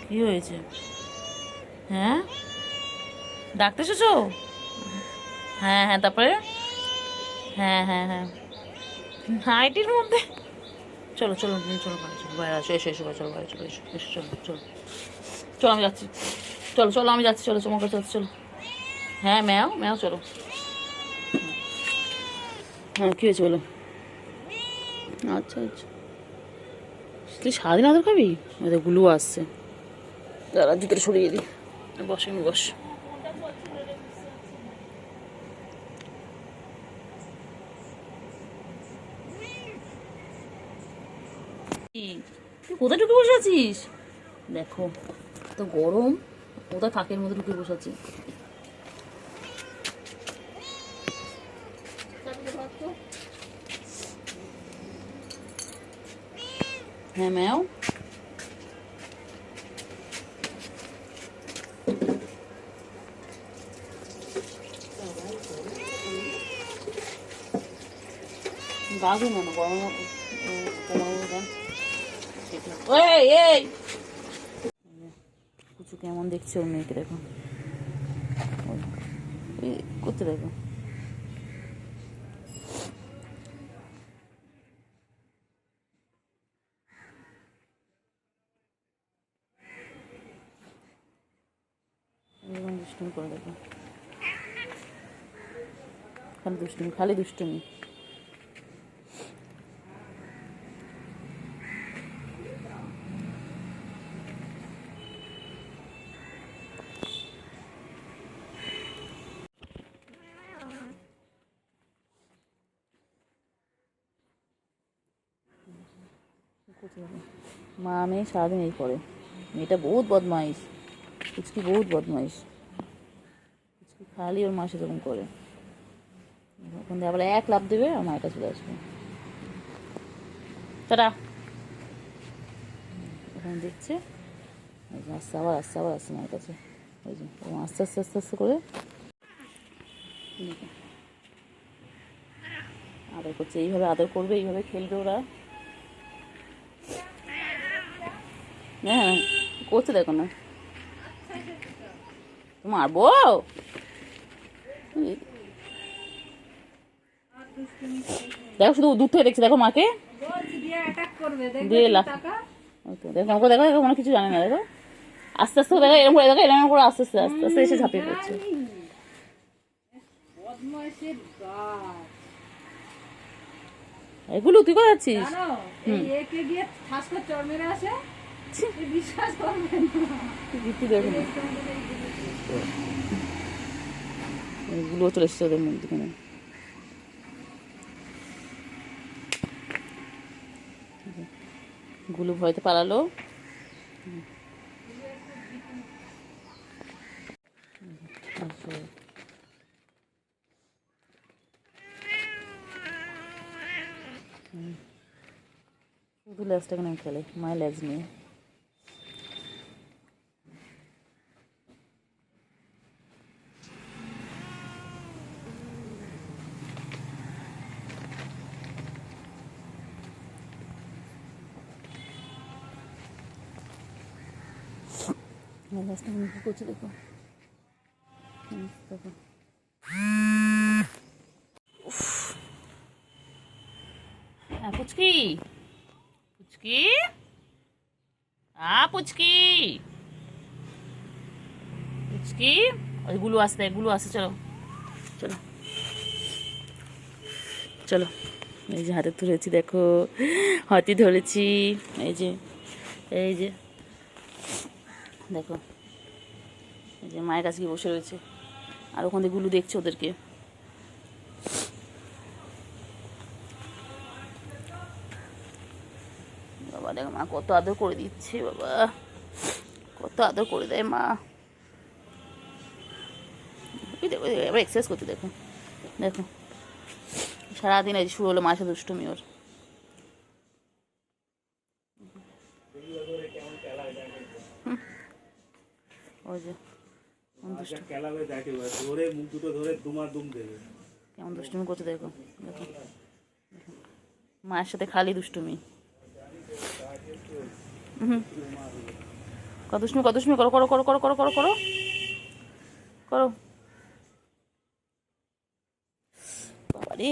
কি হয়েছে হ্যাঁ ডাক্তার এসেছো হ্যাঁ তারপরে হ্যাঁ নাইটির মধ্যে চলো বাইরে আসো এসো চলো বাইরে চলো আমি যাচ্ছি চলো তোমার কাছে চলো হ্যাঁ ম্যাও চলো হ্যাঁ কী হয়েছে বলো আচ্ছা তুই সারাদিন আদর খাবি গুলো আসছে দাঁড়া জুতোটা সরিয়ে দিই বস তুই কোথায় ঢুকে বসে আছিস দেখো তো গরম কোথায় ফাঁকের মধ্যে ঢুকে বসে আছি হ্যাঁ ম্যাও বাঘে মনে গরম কুচু কেমন দেখছে ওর মেয়েকে দেখো করতে দেখো দুষ্টুমি করে দেখো খালি দুষ্টুমি মা মেয়ে সারাদিন এই করে মেয়েটা বহুত বদমাইশ কুচকি বহুত বদমাইশ কুচকি খালি ওর মাসে এরকম করে ওখান থেকে আবার এক লাফ দেবে আর মায়ের কাছে চলে আসবে তারা ওখানে দেখছে, আস্তে আবার আস্তে আবার আসছে মায়ের কাছে। ওই যে আস্তে আস্তে আস্তে আস্তে করে আদর করছে, এইভাবে আদর করবে, এইভাবে খেলবে ওরা। হ্যাঁ করছে দেখো না, মারবো। দেখো শুধু দূর থেকে দেখছি, দেখো মাকে দিয়ে দেখো আমাকে, দেখো দেখো কোনো কিছু জানে না, দেখো আস্তে আস্তে দেখো এরকম করে, দেখো এরকম করে আস্তে আস্তে আস্তে আস্তে এসে ঝাঁপিয়ে পড়ছে। এগুলো তুই কোথায় যাচ্ছিস? এগুলো চলে এসছে ওদের মধ্যে। গুলো ভয়তে পালালো। শুধু লেজটা কেন খেলে, মায়ের লেজ নিয়ে। লেজটা কেন করছে দেখো, দেখো। পুচকি পুচকি পুচকি পুচকি, ওই গুলো আসতে, গুলো আসতে, চলো চলো চলো। এই যে হাতে ধরেছি, দেখো হাতি ধরেছি, এই যে এই যে দেখো, এই যে মায়ের কাছে গিয়ে বসে রয়েছে, আর ওখান থেকে গুলো দেখছে ওদেরকে। বাবা দেখো মা কত আদর করে দিচ্ছে, বাবা কত আদর করে দেয় মা। দেখো এবার এক্সারসাইজ করতে, দেখো দেখো সারাদিন এই শুরু হলো মায়ের সাথে দুষ্টুমি ওর। ওই যে কেমন দুষ্টুমি করতে, দেখো দেখো মায়ের সাথে খালি দুষ্টুমি। কত দুষ্টুমি, কত দুষ্টুমি করো করো করো করো করো করো করো করো। বাবারে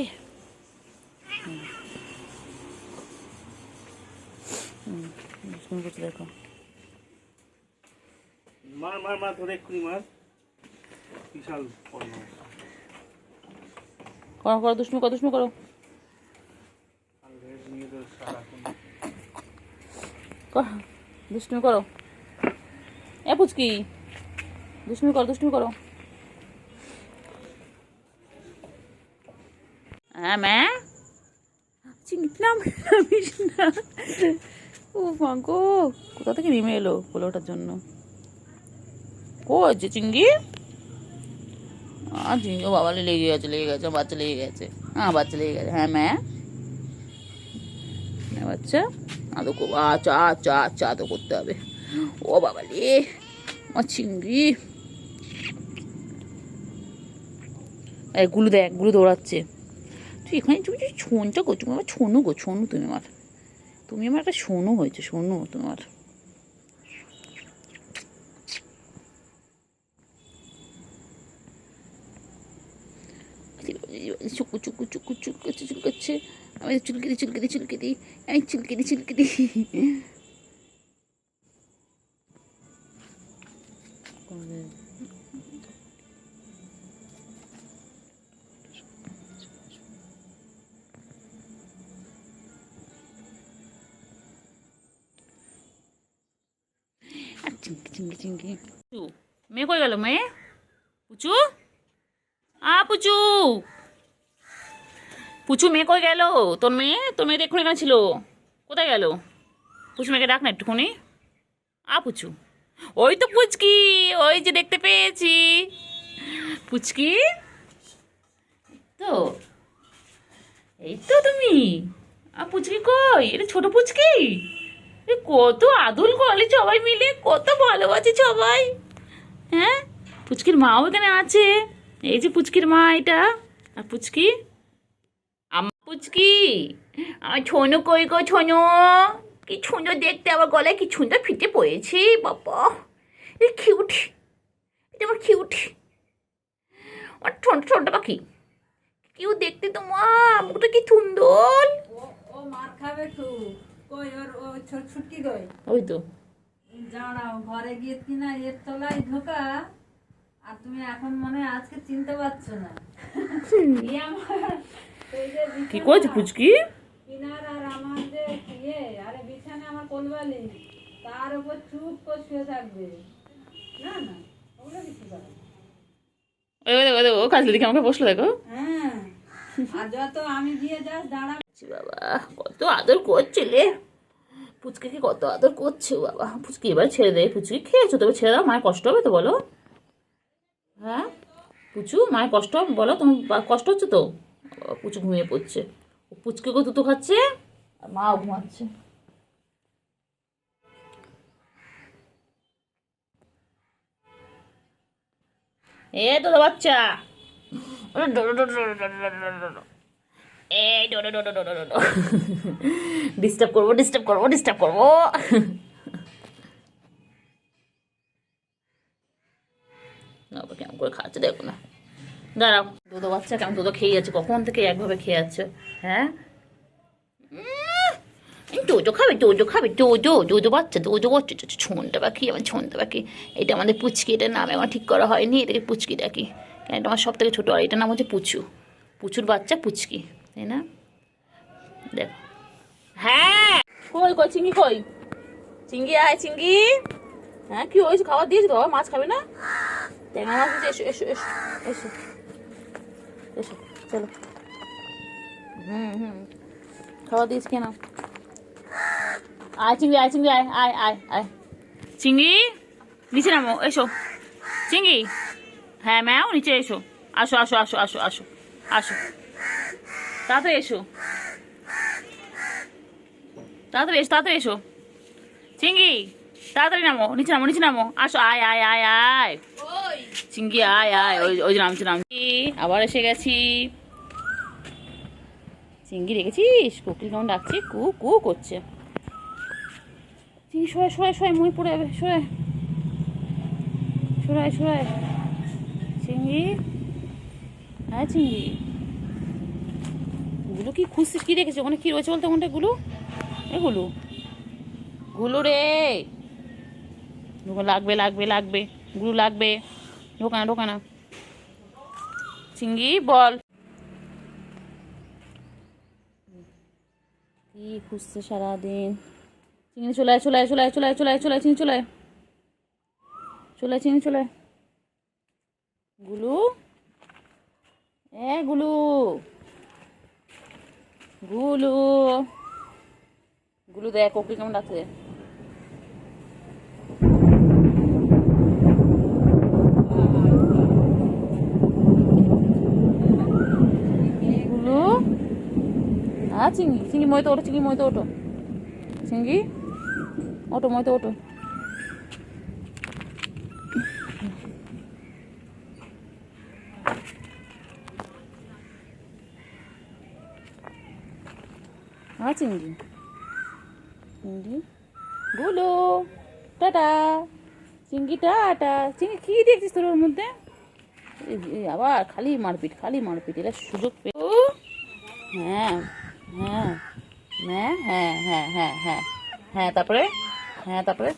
দুষ্টুমি করতে, দেখো মার মার মার ধরে এক্ষুনি মার, বিশাল ফরমাস। করো করো দুষ্টুমি, কত দুষ্টুমি করো, দুষ্টুমি করো। এ পুচকি দুষ্টুমি করো, দুষ্টুমি করো। হ্যাঁ ম্যা চিংটলাম না। ও মাগো কোথা থেকে নেমে এলো বলে ওঠার জন্য। ও যে চিংড়ি, চিংড়ি, ও বাবা লেগে গেছে, লেগে গেছে, বাচ্চা লেগে গেছে, বাচ্চা লেগে গেছে। হ্যাঁ ম্যা বাচ্চা আদো করবো, আচ্ছা আচ্ছা আচ্ছা আদো করতে হবে। ও বাবা রে আমার চিংড়ি, গুলো দেখ, গুলো দৌড়াচ্ছে। তুই এখানে তুমি ছোনটা করছো, আমার ছোনু গো, ছোনু তুমি আমার, তুমি আমার একটা সোনু হয়েছে, সোনু তোমার। চুকু চুকু চুকু চুলকাচ্ছে চুলকাচ্ছে, আমি চুলকে দিই চুলকে দিই চুলকে দিই, আমি চুলকে দিই চুলকে দিই। চিংকি চিংকি চিংকি। মেয়ে কই গেল, মেয়ে পুচু, পুচু পুচু মেয়ে কই গেল? তোর মেয়ে, তোর মেয়ে এক্ষুনি এখানে ছিল, কোথায় গেল? পুচু মেয়েকে ডাক না একটুখানি। পুচু, ওই তো পুচকি, ওই যে দেখতে পেয়েছি পুচকি, তো এই তো তুমি, পুচকি কই? এটা ছোট পুচকি? এ কত আদর করে সবাই মিলে, কত ভালোবাসে সবাই। হ্যাঁ, পুচকির মাও এখানে আছে। এই যে পুচকির মা এটা। আর পুচকি, আমার পুচকি, আমার ছোনো কই গো ছোনো? কি সুন্দর দেখতে, আবার গলায় কি সুন্দর ফিতে পড়েছে বাবা। এ কিউট, এটা আমার কিউট, আমার ছোট ছোট পাখি। কিউ দেখতে তো মা, মুখটা কি সুন্দর। ও মার খাবে খুব। কই ওর ও ছুটকি কই? ওই তো। জানাও ঘরে গিয়ে কিনা এর তলায় ঢোকা। আর তুমি এখন মনে হয় আজকে চিনতে পারছো না। এই আমার এই যে কি বিছানা, করেছে পুচকি? কিনার আর আমার যে আরে বিছানা আমার কোলবালি, তার উপর চুপ করে শুয়ে থাকবে। না না, ওগুলো কিছু করে না। ও কাজলে দিকে আমাকে বসলো দেখো। হ্যাঁ, আর যত আমি গিয়ে যাস দাঁড়া। বাবা কত আদর করছিলে, পুচকিকে কত আদর করছে বাবা। পুচকি এবার ছেড়ে দেয়। পুচকি খেয়েছো, তবে ছেড়ে দাও, মায়ের কষ্ট হবে তো বলো। হ্যাঁ পুচু, মায়ের কষ্ট হবে বলো, তোমার কষ্ট হচ্ছে তো? বাবা, পুচু ঘুমিয়ে পড়ছে। ও পুচকিকে দুটো খাচ্ছে আর মাও ঘুমাচ্ছে। এ তো বাচ্চা, এই ডিস্টার্ব করবো, ডিস্টার্ব করবো, ডিস্টার্ব করবো। বাবা কেমন করে খাচ্ছে দেখো না। দাঁড়াও, দুধো বাচ্চা কেমন দুধো খেয়ে যাচ্ছে, কখন থেকে একভাবে খেয়ে যাচ্ছে। হ্যাঁ জোজো খাবে, জোজো খাবে, জোজো জোজো বাচ্চা, জোজো বাচ্চা, ছন্দা পাখি, আমার ছন্দা পাখি। এটা আমাদের পুচকি, এটার নাম আমার ঠিক করা হয়নি, এটাকে পুচকি ডাকি। কেন এটা আমার সব থেকে ছোটো, আর এটার নাম হচ্ছে পুচু। পুচুর বাচ্চা পুচকি, তাই না? দেখো। হ্যাঁ কই কই চিংড়ি কই? চিংড়ি আয় চিংড়ি। হ্যাঁ কি হয়েছে, খাবার দিয়েছি তো, বাবা মাছ খাবে না? ট্যাংরা মাছ দিয়েছে, এসো এসো এসো এসো এসো, চলো। হুম, খাবার দিয়েছি কেন? আয় চিংড়ি, আয় চিংড়ি, আয় আয় আয় আয় চিংড়ি, নিচে নামো, এসো চিংড়ি। হ্যাঁ ম্যাও নিচে এসো, আসো আসো আসো আসো আসো আসো, তাড়াতাড়ি এসো, তাড়াতাড়ি এসো, তাড়াতাড়ি এসো চিংড়ি, তাড়াতাড়ি নামো, নিচে নামো, নিচে নামো, আসো, আয় আয় আয় আয় চিংড়ি, আয় আয়, ওই ওই যে নামছি নামছি, আবার এসে গেছি। চিংড়ি রেখেছিস? কোকিল কেমন ডাকছে, কু কু করছে। চিংড়ি সরাই সরাই সরাই, মুই পড়ে যাবে, সরাই সরাই সরাই। চিংড়ি, হ্যাঁ চিংড়ি, গুলো কি খুঁজছিস, কি রেখেছিস ওখানে, কি রয়েছে বলতে ওখানটা? গুলো, এগুলো গুলো রে, লাগবে লাগবে লাগবে, গুলো লাগবে, ঢোকানা ঢোকানা। চিংড়ি বল, কি খুঁজছে সারাদিন। চিংড়ি চলে আয়, চলে আয়, চলে আয়, চলে আয়, চলে আয়, চলে আয়, চিংড়ি চলে আয়, চলে আয়, চিংড়ি চলে আয়। গুলু, এ গুলু, গুলু, গুলু দেখ কোকিল কেমন ডাকছে। গুলু, হ্যাঁ চিংড়ি, চিংড়ি মইতে ওঠো, চিংড়ি মইতে ওঠো, চিংড়ি ওঠো, মইতে ওঠো। হ্যাঁ চিংড়ি, চিংড়ি, গুলু, টাটা, চিংড়ি টাটা। চিংড়ি কি দেখছিস তোর ওর মধ্যে? আবার খালি মারপিট, খালি মারপিট, এরা সুযোগ পেয়ে। হ্যাঁ হ্যাঁ হ্যাঁ হ্যাঁ হ্যাঁ হ্যাঁ হ্যাঁ হ্যাঁ, তারপরে, হ্যাঁ তারপরে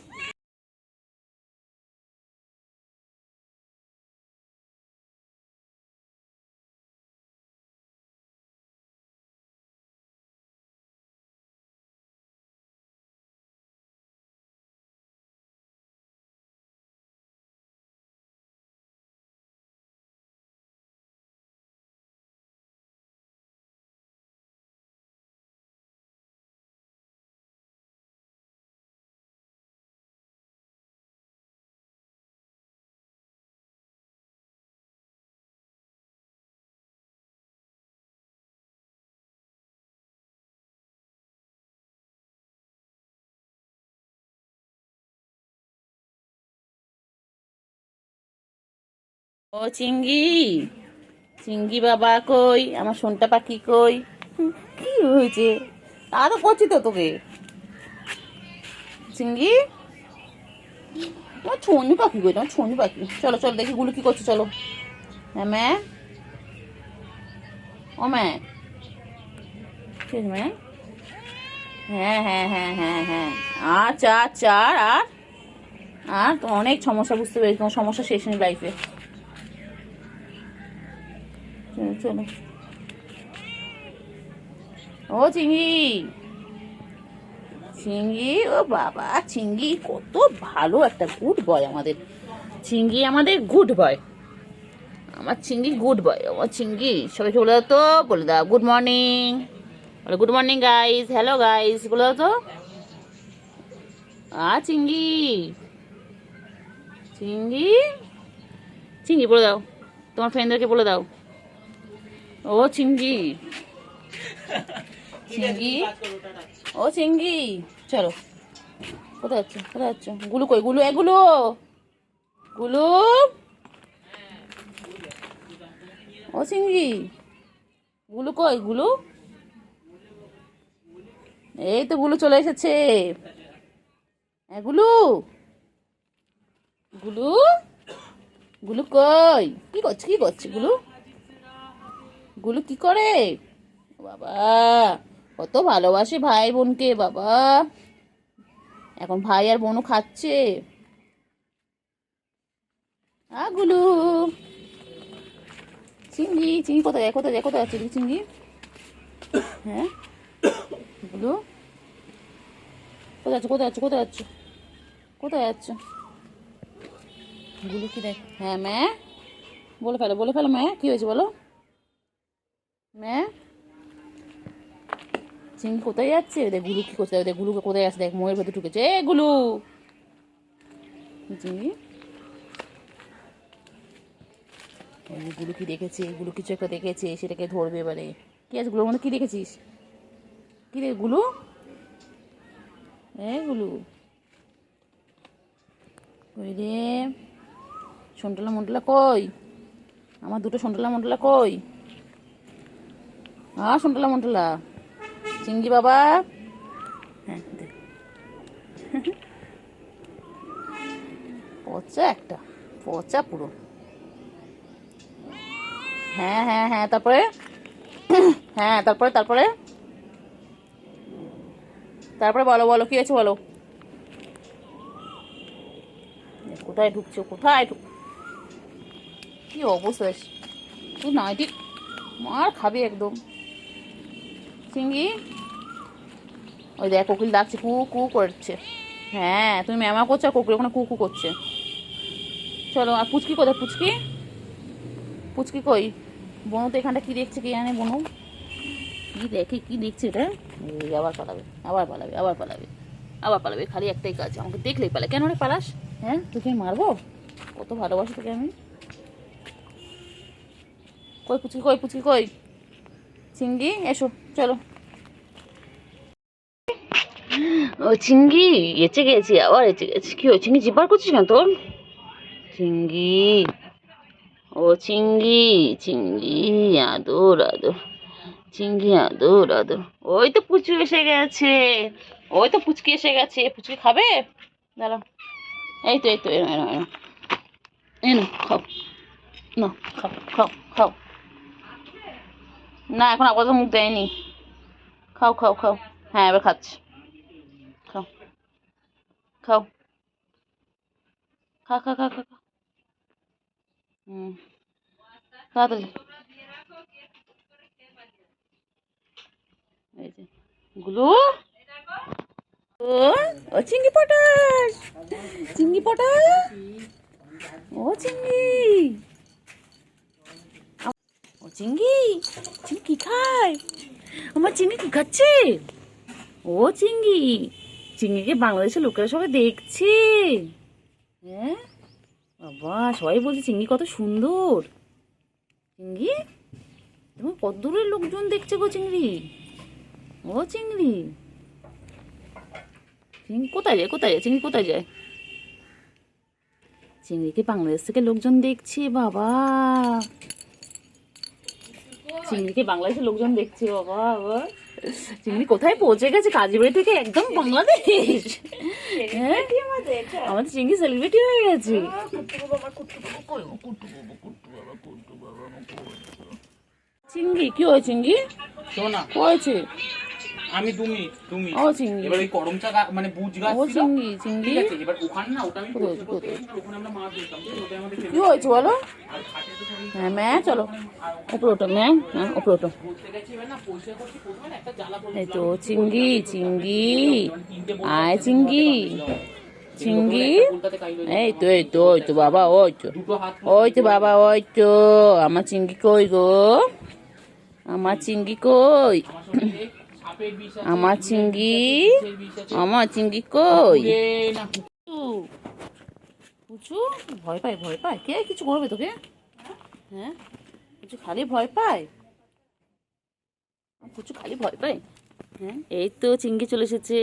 ও চিঙ্গি, চিঙ্গি বাবা কই, আমার সোনটা পাখি কই? কি হয়েছে? তা তো করছি তো তোকে। চিঙ্গি, তোমার ছনি পাখি কই? তোমার ছনি পাখি, চলো চলো দেখি গুলো কি করছে, চলো। হ্যাঁ ম্যা, ও ম্যা, ঠিক আছে ম্যা। হ্যাঁ হ্যাঁ হ্যাঁ হ্যাঁ হ্যাঁ, আচ্ছা আচ্ছা, আর আর তো অনেক সমস্যা, বুঝতে পেরেছি তোমার সমস্যা শেষ নেই লাইফে। চলো চলো। ও চিঙ্গি, চিঙ্গি, ও বাবা চিঙ্গি কত ভালো একটা গুড বয় আমাদের চিঙ্গি, আমাদের গুড বয়, আমার চিঙ্গি গুড বয়, আমার চিঙ্গি। সবাই চলে দাও তো, বলে দাও গুড মর্নিং, বলো good morning guys, hello guys বলে দাও তো। চিঙ্গি, চিঙ্গি, চিঙ্গি বলে দাও, তোমার ফ্রেন্ডদেরকে বলে দাও। ও চিঙ্গি, চিঙ্গি, ও চিঙ্গি, চলো। কোথায় যাচ্ছ, কোথায় যাচ্ছ? গুলু কই, গুলু, এগুলো গুলু, ও চিঙ্গি, গুলু কই, গুলু? এই তো গুলু চলে এসেছে। গুলু, গুলু, গুলু কই? কি করছে, কি করছে গুলু? গুলু কি করে? বাবা কত ভালোবাসে ভাই বোনকে বাবা, এখন ভাই আর বোনও খাচ্ছে। গুলু, চিঙ্গি, চিঙ্গি কোথায় যায়, কোথায় যায়, কোথায় যাচ্ছে চিঙ্গি? হ্যাঁ গুলু, কোথায় যাচ্ছ, কোথায় যাচ্ছ, কোথায় যাচ্ছ, কোথায় যাচ্ছ? গুলু কি দেখ, হ্যাঁ ম্যা, বলে ফেলো, বলে ফেলো ম্যা, কি হয়েছে বলো ম্যা? চিঙ্গি কোথায় যাচ্ছে? দেখ গুলু কি করছে, দেখ গুলুকে কোথায় যাচ্ছে, দেখ ময়ের ভেতর ঢুকেছে। গুলু, চিঙ্গি, গুলু কি দেখেছে, গুলু কিছু একটা দেখেছে, সেটাকে ধরবে এবারে। কি আছে গুলোর মধ্যে, কি দেখেছিস? কি রে গুলু? গুলু কই রে? সন্টলা মন্টলা কই? আমার দুটো সন্টলা মন্টলা কই? সন্টলা মন্টলা, চিঙ্গি বাবা, হ্যাঁ দেখ পচা একটা, পচা পুরো। হ্যাঁ হ্যাঁ হ্যাঁ, তারপরে হ্যাঁ, তারপরে তারপরে তারপরে বলো, বলো কি আছে বলো। কোথায় ঢুকছো, কোথায় কি অবস্থা, তুই নাই ঠিক মার খাবি একদম। চিঙ্গি, ওই দেখ কোকিল ডাকছে, কু কু করছে। হ্যাঁ তুমি ম্যামা করছো, আর কোকিল ওখানে কু কু করছে। চলো। আর পুচকি কোথায়, পুচকি, পুচকি কই? বনু তো এখানটা কি দেখছে, কি জানে বনু কি দেখে, কি দেখছে এটা? এই আবার পালাবে, আবার পালাবে, আবার পালাবে, আবার পালাবে, খালি একটাই কাজ, আমাকে দেখলেই পালায়। কেন রে পালাস? হ্যাঁ তোকে মারবো, কত ভালোবাসি তোকে আমি। কই পুচকি, কই পুচকি কই? চিঙ্গি এসো, চলো। ও চিঙ্গি, এচে গেছি, আবার এচে গেছি। কি হয়েছে, চিঙ্গি জিব্বার করছিস কেন তোর? চিঙ্গি, ও চিঙ্গি, চিঙ্গি আদর আদর, চিঙ্গি আদর আদর। ওই তো পুচু এসে গেছে, ওই তো পুচকি এসে গেছে। পুচকি খাবে, দাঁড়াও। এই তো এই তো, এনো এনো এনো, এনো খাও, না খাও খাও খাও। না এখন আপাতত মুখ দেয়নি, খাও খাও খাও। হ্যাঁ এবার খাচ্ছি, খাও খাও, খা খা খা খা খা। হুম, তাড়াতাড়ি। এই যে গুলু, ও ও চিঙ্গি পটাশ, চিঙ্গি পটাশ, ও চিঙ্গি, ও চিঙ্গি, চিঙ্গি কি খায়? আমার চিঙ্গি কি খাচ্ছে? ও চিঙ্গি, চিঙ্গিকে বাংলাদেশের লোকেরা সবাই দেখছে। হ্যাঁ বাবা, সবাই বলছে চিঙ্গি কত সুন্দর। চিঙ্গি, তুমি কত দূরের লোকজন দেখছে গো চিংড়ি। ও চিংড়ি, চিংড়ি কোথায় যায়, কোথায় যায় চিংড়ি, কোথায় যায়? চিংড়িকে বাংলাদেশ থেকে লোকজন দেখছে বাবা, চিংড়িকে বাংলাদেশের লোকজন দেখছে বাবা। আবার চিংড়ি কোথায় পৌঁছে গেছে, কাজীবাড়ি থেকে একদম বাংলাদেশ। হ্যাঁ আমাদের চিংড়ি সেলিব্রিটি হয়ে গেছে। চিংড়ি কি হয়, চিংড়ি শোনা হয়েছে? আমি তুমি তুমি ও চিংড়ি, এবার ওই করমচা মানে বুঝ গাছ ও ছিল, চিংড়ি, চিংড়ি ঠিক আছে? এবার ওখানে না ওটা আমি কোথায়, করতে কোথায়? গেছিলাম, ওখানে আমরা মাছ ধরতাম, ঠিক আছে? ওটা আমাদের কি হয়েছে বলো? আর খাটে তো সবই হ্যাঁ ম্যা, চলো উপরে ওঠো ম্যা, হ্যাঁ উপরে ওঠো। ঘুরতে গেছি, এবার না পরিষ্কার করছি, প্রথমে না একটা জ্বালা পড়লো, এই তো চিংড়ি, চিংড়ি তিনটে বড় আয় চিংড়ি, চিংড়ি উল্টাতে কাইলো, এই তো এই তো ওই তো বাবা, ওই তো দুটো হাত ওই তো বাবা, ওই তো আমার চিংড়ি কই গো, আমার চিংড়ি কই, আমার সঙ্গে সাপের বিষ আছে, আমার চিংড়ি, বিষের বিষ আছে, আমার চিংড়ি কই? ঘুরে না পুচু ভয় পায়, ভয় পায়, কে কিছু করবে তোকে? হ্যাঁ পুচু খালি ভয় পায়, পুচু খালি ভয় পায়। হ্যাঁ এই তো চিংড়ি চলে এসেছে,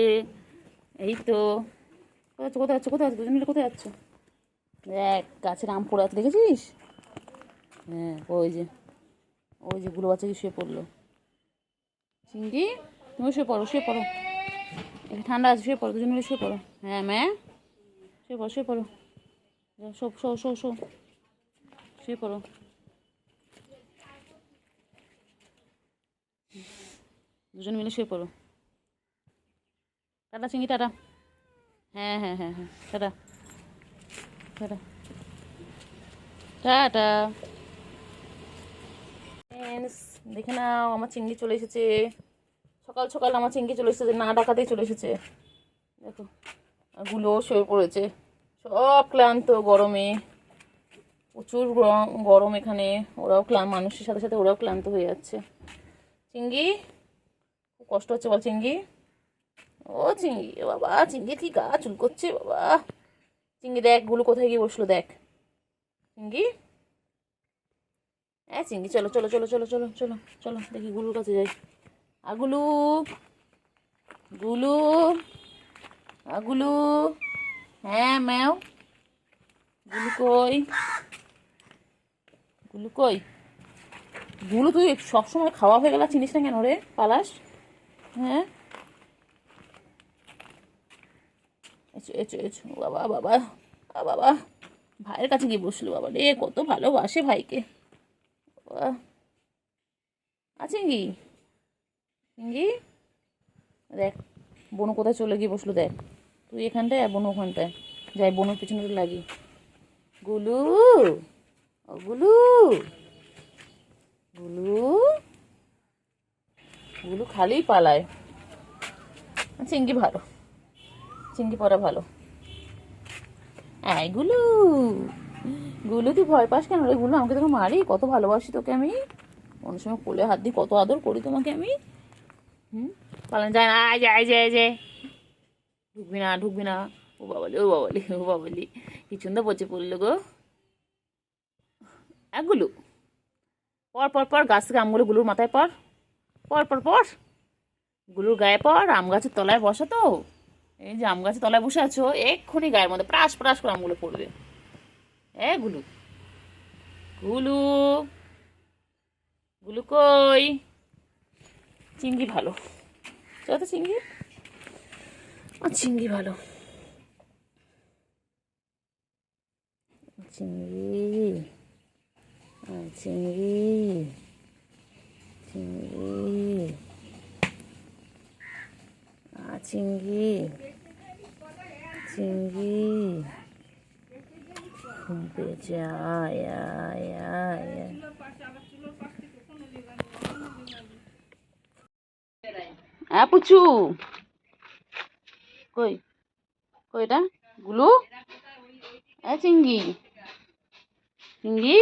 এই তো কোথায় যাচ্ছ, কোথায় যাচ্ছ, দুজন মিলে কোথায় যাচ্ছ? দেখ গাছের আম পড়ে আছে, দেখেছিস? হ্যাঁ ওই যে, ওই যে গুলো বাচ্চা কি শুয়ে পড়লো। চিংড়ি তুমি শুয়ে পড়ো, শুয়ে পড়ো, একটু ঠান্ডা আছে, শুয়ে পড়ো, দুজন মিলে শুয়ে পড়ো। হ্যাঁ ম্যা, শুয়ে পড়ো, শুয়ে পড়ো, শো শো শো শো, শুয়ে পড়ো। দুজন মিলে শুয়ে পড়ো। টাটা চিংড়ি, টাটা। হ্যাঁ হ্যাঁ হ্যাঁ হ্যাঁ, টাটা টাটা টাটা। ফ্রেন্ডস দেখে নাও, আমার চিংড়ি চলে এসেছে, সকাল সকাল আমার চিংড়ি চলে এসেছে, না ডাকাতেই চলে এসেছে। দেখো গুলো শুয়ে পড়েছে, সব ক্লান্ত গরমে, প্রচুর গরম এখানে, ওরাও মানুষের সাথে সাথে ওরাও ক্লান্ত হয়ে যাচ্ছে। চিংড়ি খুব কষ্ট হচ্ছে বল চিংড়ি, ও চিংড়ি বাবা, চিংড়ি কি গা চুল করছে বাবা। চিংড়ি দেখ গুলো কোথায় গিয়ে বসলো, দেখ চিংড়ি, হ্যাঁ চিংড়ি চলো চলো চলো চলো চলো চলো চলো, দেখি গুলুর কাছে যাই। আগুলু, গুলু, আগুলু, হ্যাঁ ম্যাও, গুলু কই, গুলু কই? গুলু তুই সবসময় খাওয়া হয়ে গেল, চিনিস না কেন রে, পালাস? হ্যাঁ এসো এসো এসো, বাবা বাবা বাবা, ভাইয়ের কাছে গিয়ে বসলো বাবা রে, কত ভালোবাসে ভাইকে বাবা। চিংড়ি, চিংড়ি দেখ বনু কোথায় চলে গিয়ে বসলো, দেখ তুই এখানটায় আর বনু ওখানটায়, যাই বনুর পিছনে লাগি। গুলু, ও গুলু, গুলু, গুলু খালি পালায়। চিংড়ি ভালো, চিংড়ি পড়া ভালো। এই গুলু, গুলু তুই ভয় পাস কেন রে গুলু? আমাকে তোকে মারি, কত ভালোবাসি তোকে আমি, অনেক সময় কোলে হাত দিই, কত আদর করি তোমাকে আমি। পালানো যায় না, আয় যায় যায় যায়, ঢুকবি না ঢুকবি না, ও বাবালি ও বাবালি ও বাবালি, কি সুন্দর পচে পড়লো গো। গুলু পর পর পর, গাছ থেকে আমগুলো গুলুর মাথায় পর, পর পর পর, গুলুর গায়ে পর, আম গাছের তলায় বসা তো, এই যে আম গাছের তলায় বসে আছো, এক্ষুনি গায়ের মধ্যে প্রাস প্রাস করে আমগুলো পড়বে। গুলু, গুলু, গুলু কই? চিংড়ি ভালো, চলো তো চিংড়ি, চিংড়ি ভালো, চিংড়ি, চিংড়ি, চিংড়ি, চিংড়ি, চিংড়ি, ঘুমতে যায়, পুচু কই, কই এটা গুলু, চিংড়ি, চিংড়ি,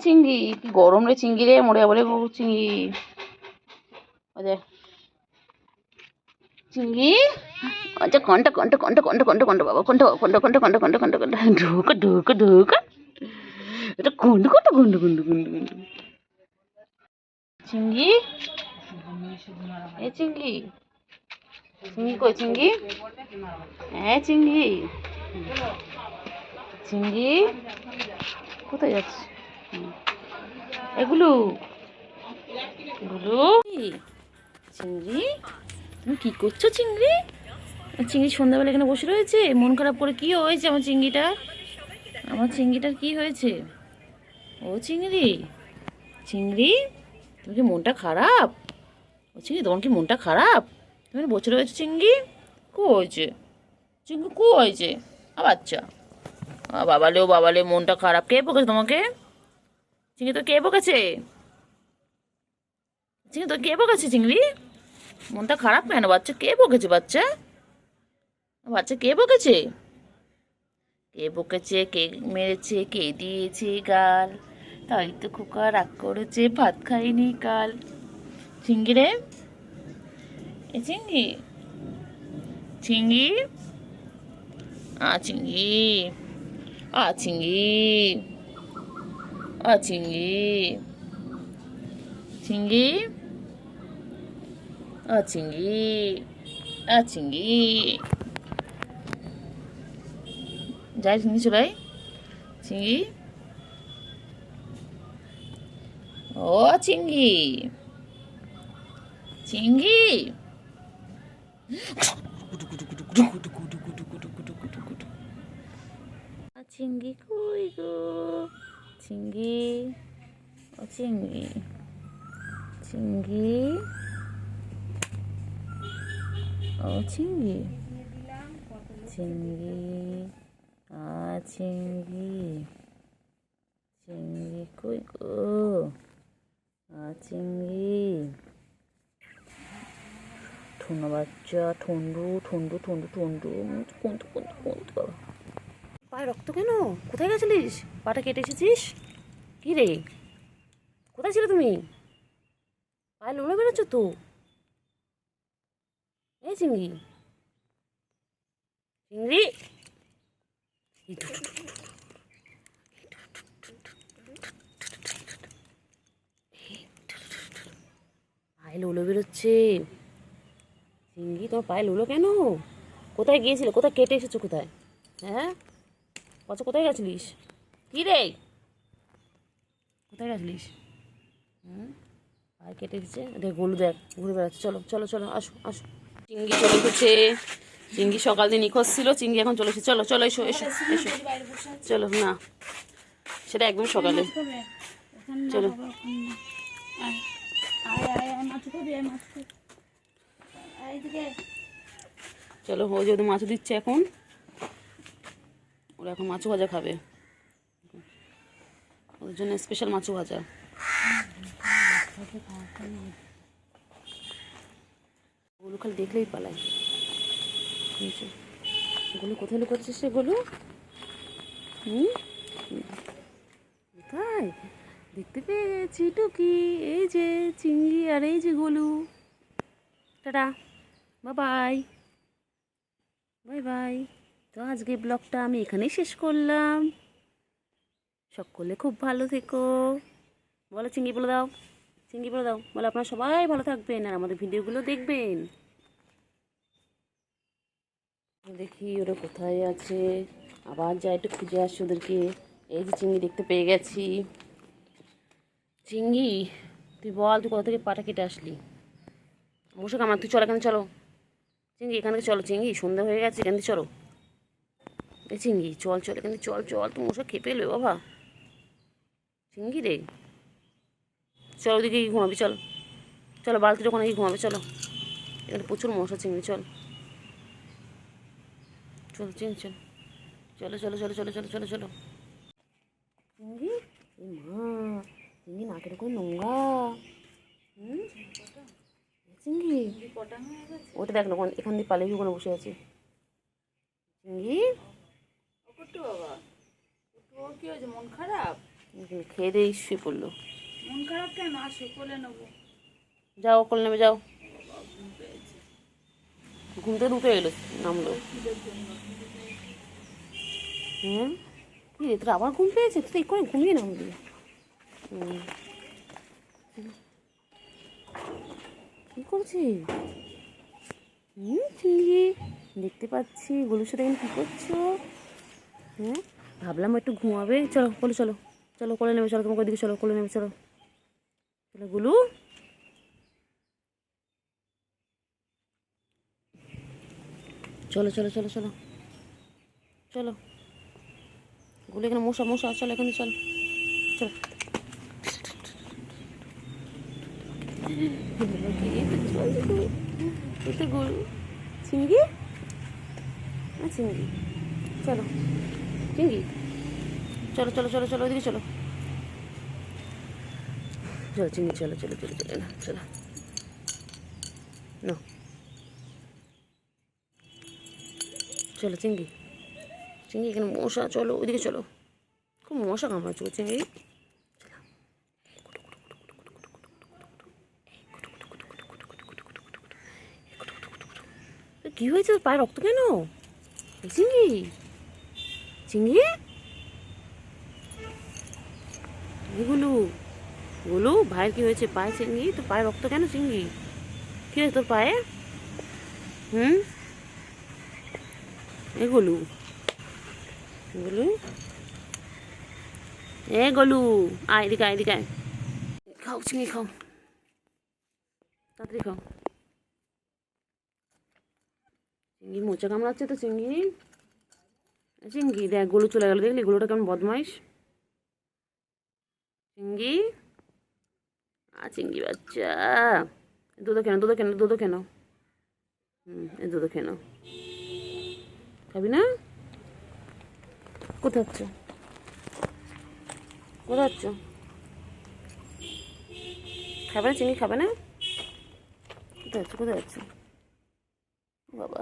চিংড়ি কি গরম রে, চিংড়ি রে মরে বলে চিংড়ি, চিংড়ি, আচ্ছা কন্টা কন্টা কন্টা কন্টা কন্টা কন্টা বাবা, কন্টা কন্টা কন্টা কন্টা কন্টা কন্টা কন্টা, ঢুক ঢুক ঢুক, এটা কন্টা কন্টা কন্টা কন্টা কন্টা কন্টা। চিংড়ি, চিংড়ি, চিংড়ি কই চিংড়ি, চিংড়ি, চিংড়ি কোথায় যাচ্ছে? এগুলো গুলো চিংড়ি, তুমি কি করছো চিংড়ি? চিংড়ি সন্ধ্যাবেলা এখানে বসে রয়েছে মন খারাপ করে। কি হয়েছে আমার চিংড়িটা? আমার চিংড়িটার কি হয়েছে? ও চিংড়ি, চিংড়ি তুমি কি মনটা খারাপ? ও চিংড়ি তোমার কি মনটা খারাপ? তুমি বসে রয়েছো চিংড়ি? কো হয়েছে চিংড়ি? কো হয়েছে? বাচ্চা বাবালে মনটা খারাপ। কে বকেছে তোমাকে? চিংড়ি তো কে বকেছে? চিংড়ি তো কে বকেছে? চিংড়ি মনটা খারাপ কেন? বাচ্চা কে বকেছে? বাচ্চা বাচ্চা কে বকেছে? কে বকেছে? কে মেরেছে? কে দিয়েছে গাল? তাই তো খোকা রাগ করেছে, ভাত খাইনি কাল। চিংড়ি রে, এ চিংড়ি, চিংড়ি, চিংড়ি, চিংড়ি, চিংড়ি, চিংড়ি, চিংড়ি, চিংড়ি, যাই চিংড়ি চলাই চিংড়ি। ও চিংড়ি, চিংড়ি, চিংড়ি কই গো? চিংড়ি, ও চিংড়ি, চিংড়ি, ও চিংড়ি, চিংড়ি, চিংড়ি, চিংড়ি কই গো? চিংড়ি, ঠুনো বাচ্চা, ঠন্ডু ঠন্ডু ঠন্ডু ঠন্ডু কোনটু কোনটু কোনটু। পায়ে রক্ত কেন? কোথায় গেছিলিস? পাটা কেটে এসেছিস? কি রে, কোথায় ছিলে তুমি? পায়ে লোলা বেরোচ্ছ তো। এই চিংড়ি, চিংড়ি, পায়ে লোলো বেরোচ্ছে। চিংড়ি তোমার পায়ে লোলো কেন? কোথায় গিয়েছিলে? কোথায় কেটে এসেছো? কোথায়? হ্যাঁ আচ্ছা, কোথায় গেছিলিস? কি রে, কোথায় গেছিলিস? পায়ে কেটে এসেছে। দেখ গলু, দেখ ঘুরে বেড়াচ্ছে। চলো চলো চলো, আসো আসো। চিংড়ি চলে এসেছে। চিংড়ি সকাল দিয়ে নিখোঁজ ছিল, চিংড়ি এখন চলে এসেছে। চলো চলো, এসো এসো এসো। চলো না, সেটা একদম সকালে। চলো চলো, ও যদি মাছ দিচ্ছে এখন, ওরা এখন মাছ ভাজা খাবে। ওদের জন্য স্পেশাল মাছ ভাজা। ওগুলো খালি দেখলেই পালায়। ওগুলো কোথায় লুকাচ্ছিস সেগুলো? কোথায়? দেখতে পেয়েছি টুকি। এই যে চিংড়ি আর এই যে Golu. Tata, bye bye, bye bye. তো আজকে ব্লগটা আমি এখানেই শেষ করলাম। সকলে খুব ভালো থেকো। বলো চিংড়ি, বলে দাও চিংড়ি, বলে দাও। বলে আপনারা সবাই ভালো থাকবেন আর আমাদের ভিডিওগুলো দেখবেন। দেখি ওরা কোথায় আছে, আবার যাই একটু খুঁজে আসছি ওদেরকে। এই যে চিংড়ি দেখতে পেয়ে গেছি। চিংড়ি তুই বল, তুই কোথা থেকে পাটা কেটে আসলি? বসে কামার, তুই চল এখানে, চলো চিংড়ি, এখান থেকে চলো চিংড়ি, সন্ধ্যা হয়ে গেছে, এখান থেকে চলো। এই চিংড়ি চল চল, এখান থেকে চল চল, তুমি মশা খেপে এলো বাবা। চিংড়ি রে, চল ওদিকে গিয়ে ঘুমাবি, চল চলো, বালতির ওখানে গিয়ে ঘুমাবে, চলো। এখানে প্রচুর মশা চিংড়ি, চল চল চিংড়ি, চল চলো চলো চলো চলো চলো চলো চলো। চিংড়ি, এ মা, চিংড়ি নাকের ওখানে নোংরা। চিংড়ি ওটা দেখ না, এখান দিয়ে পালিয়ে ওখানে বসে আছে চিংড়ি। কি হয়েছে? মন খারাপ? খেয়ে দিয়ে শুয়ে পড়লো। মন খারাপ কেন? আসো, কোলে নেবো। যাও কোলে নেমে যাও। ঘুম থেকে উঠে এলো, নামলো। হ্যাঁ কি রে, তোর আবার ঘুম পেয়েছে? তুই এই করে ঘুমিয়ে নামলি। কি করছিস? চিংড়ি দেখতে পাচ্ছি। গোলুর সাথে এখন কী করছো? হ্যাঁ ভাবলাম একটু ঘুমাবে। চলো কোলে চলো, চলো কোলে নেবে, চলো তোমাকে ওইদিকে চলো, কোলে নেবে চলো। চলো গুলু, চলো চলো চলো চলো চলো গুলো, এখানে মশা মশা, চলো এখানে চলো চলো। এটা গরু চিংড়ি, চিংড়ি, চলো চিংড়ি, চলো চলো চলো চলো ওইদিকে চলো, চলো চিংড়ি, চলো চলো চলো চলো না চলো না, চলো চিংড়ি, চিংড়ি এখানে মশা, চলো ওইদিকে চলো, খুব মশা কামড়াচ্ছে চিংড়ি। কি হয়েছে তোর পায়ে রক্ত কেন? চিংড়ি, চিংড়ি, এগুলো বলো ভাইয়ের কি হয়েছে পায়ে? চিংড়ি তোর পায়ে রক্ত কেন? চিংড়ি কি হয়েছে তোর পায়ে? এগুলো এগুলো এ গলু, আয় এদিকে আয়, এদিকে আয়, খাও চিংড়ি খাও, তাড়াতাড়ি খাও। চিংড়ি মোচা কামড়াচ্ছে তো চিংড়ি, চিংড়ি দেখ গলু চলে গেল, দেখলি গলুটা কেমন বদমাইশ। চিংড়ি, চিংড়ি বাচ্চা, দুধ কেন, দুধ কেন, দুধ কেন, এই দুধ কেন খাবি না? কোথায় যাচ্ছ, কোথায় যাচ্ছ? খাবে না চিংড়ি, খাবে না? কোথায় যাচ্ছ, কোথায় যাচ্ছ বাবা?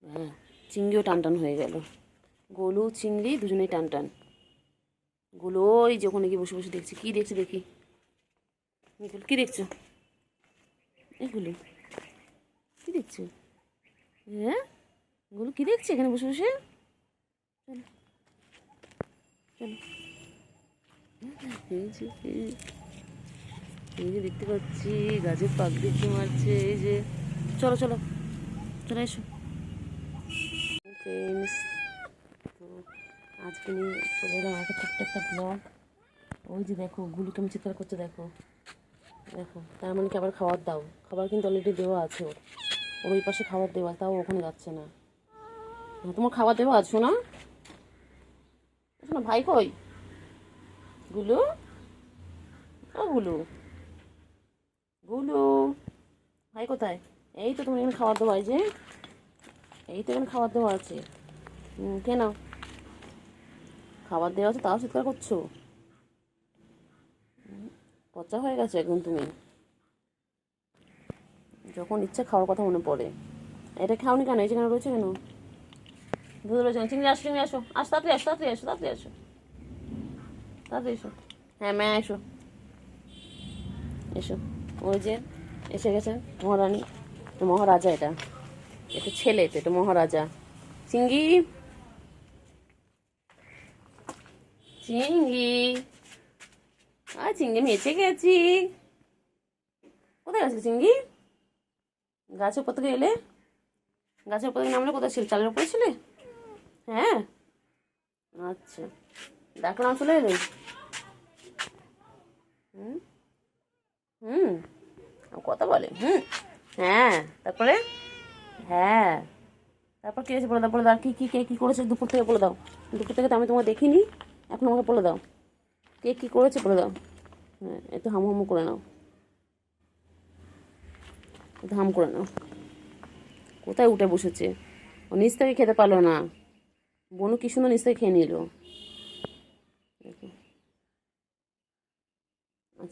হ্যাঁ চিংড়িও টান টান হয়ে গেল, গোলু চিংড়ি দুজনেই টান টান। গুলো ওই যে ওখানে গিয়ে বসে বসে দেখছি, কি দেখছি দেখি, কি দেখছো এগুলো, কি দেখছো? হ্যাঁ গুলো কি দেখছি এখানে বসে বসে? চলো চলো, এই যে দেখতে পাচ্ছি গাছের পাগড়ি কি মারছে, এই যে চলো চলো চলে এসো ফ্রেন্ডস। তো আজকে নিয়ে চলে এলাম একটা ছোট্ট একটা ব্লগ। ওই যে দেখো গুলু কেমন চিৎকার করছে, দেখো দেখো, তার মানে কি আবার খাবার দাও, খাবার কিন্তু অলরেডি দেওয়া আছে ওর, ওর ওই পাশে খাবার দেওয়া, তাও ওখানে যাচ্ছে না। তোমার খাবার দেওয়া আছো না? না ভাই কই গুলু, ও গুলু, গুলু ভাই কোথায়? এই তো তোমার এখানে খাবার দেওয়া, এই যে এই তো এখানে খাবার দেওয়া আছে, কেন খাবার দেওয়া আছে তাও চিৎকার করছো? পচা হয়ে গেছে একদম তুমি, যখন ইচ্ছা খাওয়ার কথা মনে পড়ে। এটা খাওনি কেন? এই যেখানে রয়েছে কেন? দুধ রয়েছে, চিংড়ি আসো, চিংড়ি আসো, আস তাড়াতাড়ি আসো, তাড়াতাড়ি আসো, তাড়াতাড়ি আসো, তাড়াতাড়ি এসো, হ্যাঁ ম্যা এসো, এসো, ওই যে এসে গেছে মহারানী, তো মহারাজা, এটা এটা ছেলে, তো এটা মহারাজা। চিংড়ি, চিংড়ি, আর চিংড়ি মেচে গেছি। কোথায় গেছিলে চিংড়ি? গাছের উপর থেকে এলে, গাছের উপর থেকে নামলে কোথায় ছিল? চালের উপরে ছিলে? হ্যাঁ আচ্ছা, ডাকলাম চলে এলে? হুম হুম কথা বলে, হ্যাঁ তারপরে, হ্যাঁ তারপর কী হয়েছে বলে দাও, বলে দাও, কী কী কে কী করেছে দুপুর থেকে বলে দাও, দুপুর থেকে তো আমি তোমাকে দেখিনি, এখন আমাকে বলে দাও কে কী করেছে বলে দাও। হ্যাঁ একটু হামু হামু করে নাও, একটু হাম করে নাও। কোথায় উঠে বসেছে, ও নিচ থেকে খেতে পারলো না, বনু কি সুন্দর নিচ থেকে খেয়ে নিল।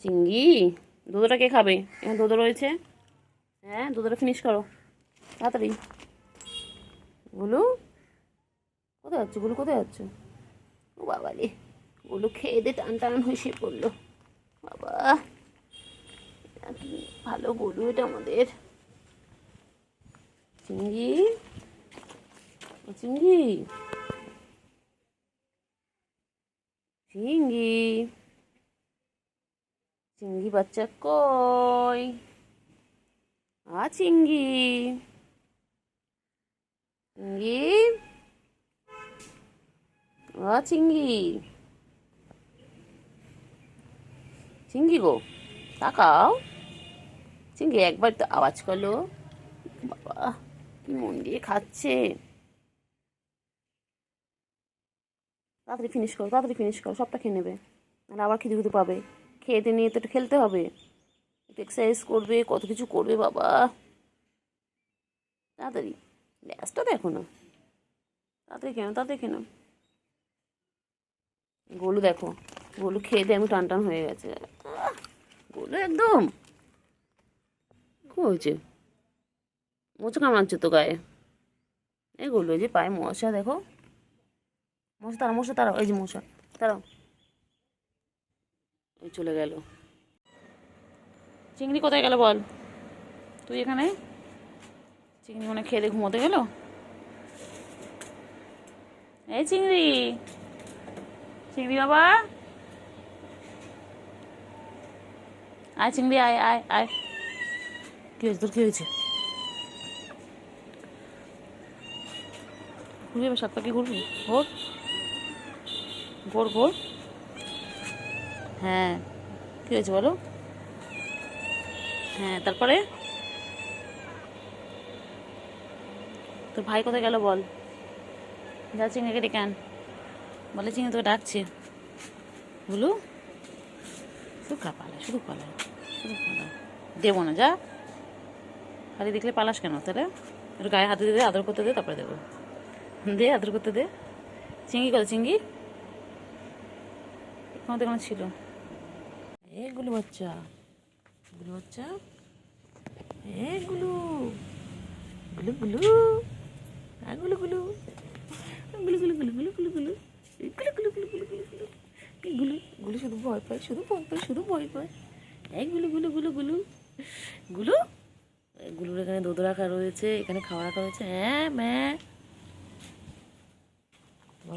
চিংড়ি দুধটা কে খাবে? এখানে দুধ রয়েছে, হ্যাঁ দুধটা ফিনিশ করো তাড়াতাড়ি। গুলু কোথায় যাচ্ছ, গুলু কোথায় যাচ্ছ? ও বাবা রে, গুলু খেয়ে দে টান টান হয়ে শুয়ে পড়লো, বাবা কি ভালো গরু এটা আমাদের। চিংড়ি, চিংড়ি, চিংড়ি, চিংড়ি বাচ্চা কই? চিংড়ি, চিংড়ি, চিঙ্গি, চিঙ্গি গো তাকাও। চিঙ্গি একবার তো আওয়াজ করলো। বাবা কি মন দিয়ে খাচ্ছে। তাড়াতাড়ি ফিনিশ করো, তাড়াতাড়ি ফিনিশ করো, সবটা খেয়ে নেবে, নাহলে আবার খিদে খিদে পাবে। খেতে নিয়ে তো একটু খেলতে হবে, একটু এক্সারসাইজ করবে, কত কিছু করবে বাবা। তাড়াতাড়ি গ্যাসটা দেখো না, তাড়াতাড়ি কেন, তাড়াতাড়ি কেন। গোলু দেখো, গোলু খেয়ে দিয়ে আমি টান টান হয়ে গেছে। গোলু একদম কি হয়েছে, মোচা কামড়াচ্ছে তো গায়ে। এই গোলু এই যে পায়ে মশা দেখো, মশা তারা, মশা তারাও, এই যে মশা তারাও। ওই চলে গেল। চিংড়ি কোথায় গেল বল, তুই এখানে? চিংড়ি মনে খেয়ে দিয়ে ঘুমোতে গেল। এই চিংড়ি, চিংড়ি বাবা আয়, চিংড়ি আয় আয় আয়। কি হয়েছে তোর, কি হয়েছে? ঘুরবি এবার, সাত পাখি ঘুরবি, ঘোর ঘোর ঘোর। হ্যাঁ কি হয়েছে বলো? হ্যাঁ তারপরে তোর ভাই কোথায় গেল বল, যা চিংড়িকে ডেকে আন, বলে চিংড়ি তোকে ডাকছে। বলু শুধু পালায়, শুধু পালায়, শুধু পালায়। দেবো না, যা। খালি দেখলে পালাস কেন তাহলে? একটু গায়ে হাতে দে, আদর করতে দে, তারপরে দেবো। দে আদর করতে দে। চিংড়ি কথা, চিংড়ি আমাদের এখানে ছিল। এগুলো বাচ্চা, গুলু বাচ্চা, এগুলো গুলু গুলু, গুলু গুলু গুলু গুলু গুলু গুলু গুলু গুলু গুলু গুলু গুলু গুলু গুলু গুলু গুলু গুলু শুধু ভয় পায়, শুধু ভয় পায়, শুধু ভয় পায়। এই গুলু গুলু গুলু গুলু গুলু। গুলুর এখানে দুধ রাখা রয়েছে, এখানে খাওয়া রাখা রয়েছে। হ্যাঁ ম্যা,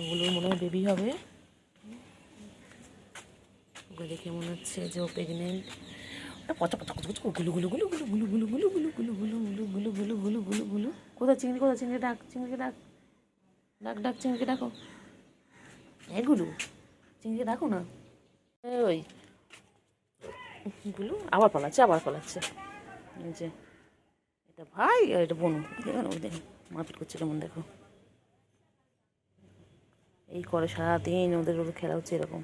গুলুর মনে হয় বেবি হবে। ওকে দেখে মনে হচ্ছে যে ও প্রেগনেন্ট। পচা পচা পচা গুলু গুলু গুলু গুলু গুলু গুলু গুলু গুলু গুলু গুলু গুলু গুলু গুলু গুলু গুলু গুলু। কোথায় চিংড়ি, কোথায় চিংড়ি, ডাক চিংড়িকে ডাক, ডাক ডাক চিংড়িকে ডাকো। এগুলো চিংড়িকে ডাকো না। ওই গুলো আবার পালাচ্ছে, আবার পালাচ্ছে। এই যে এটা ভাই আর এটা বোন, দেখেন ওই দেখেন মারপিট করছে কেমন দেখো। এই করে সারাদিন ওদের ওদের খেলা হচ্ছে এরকম।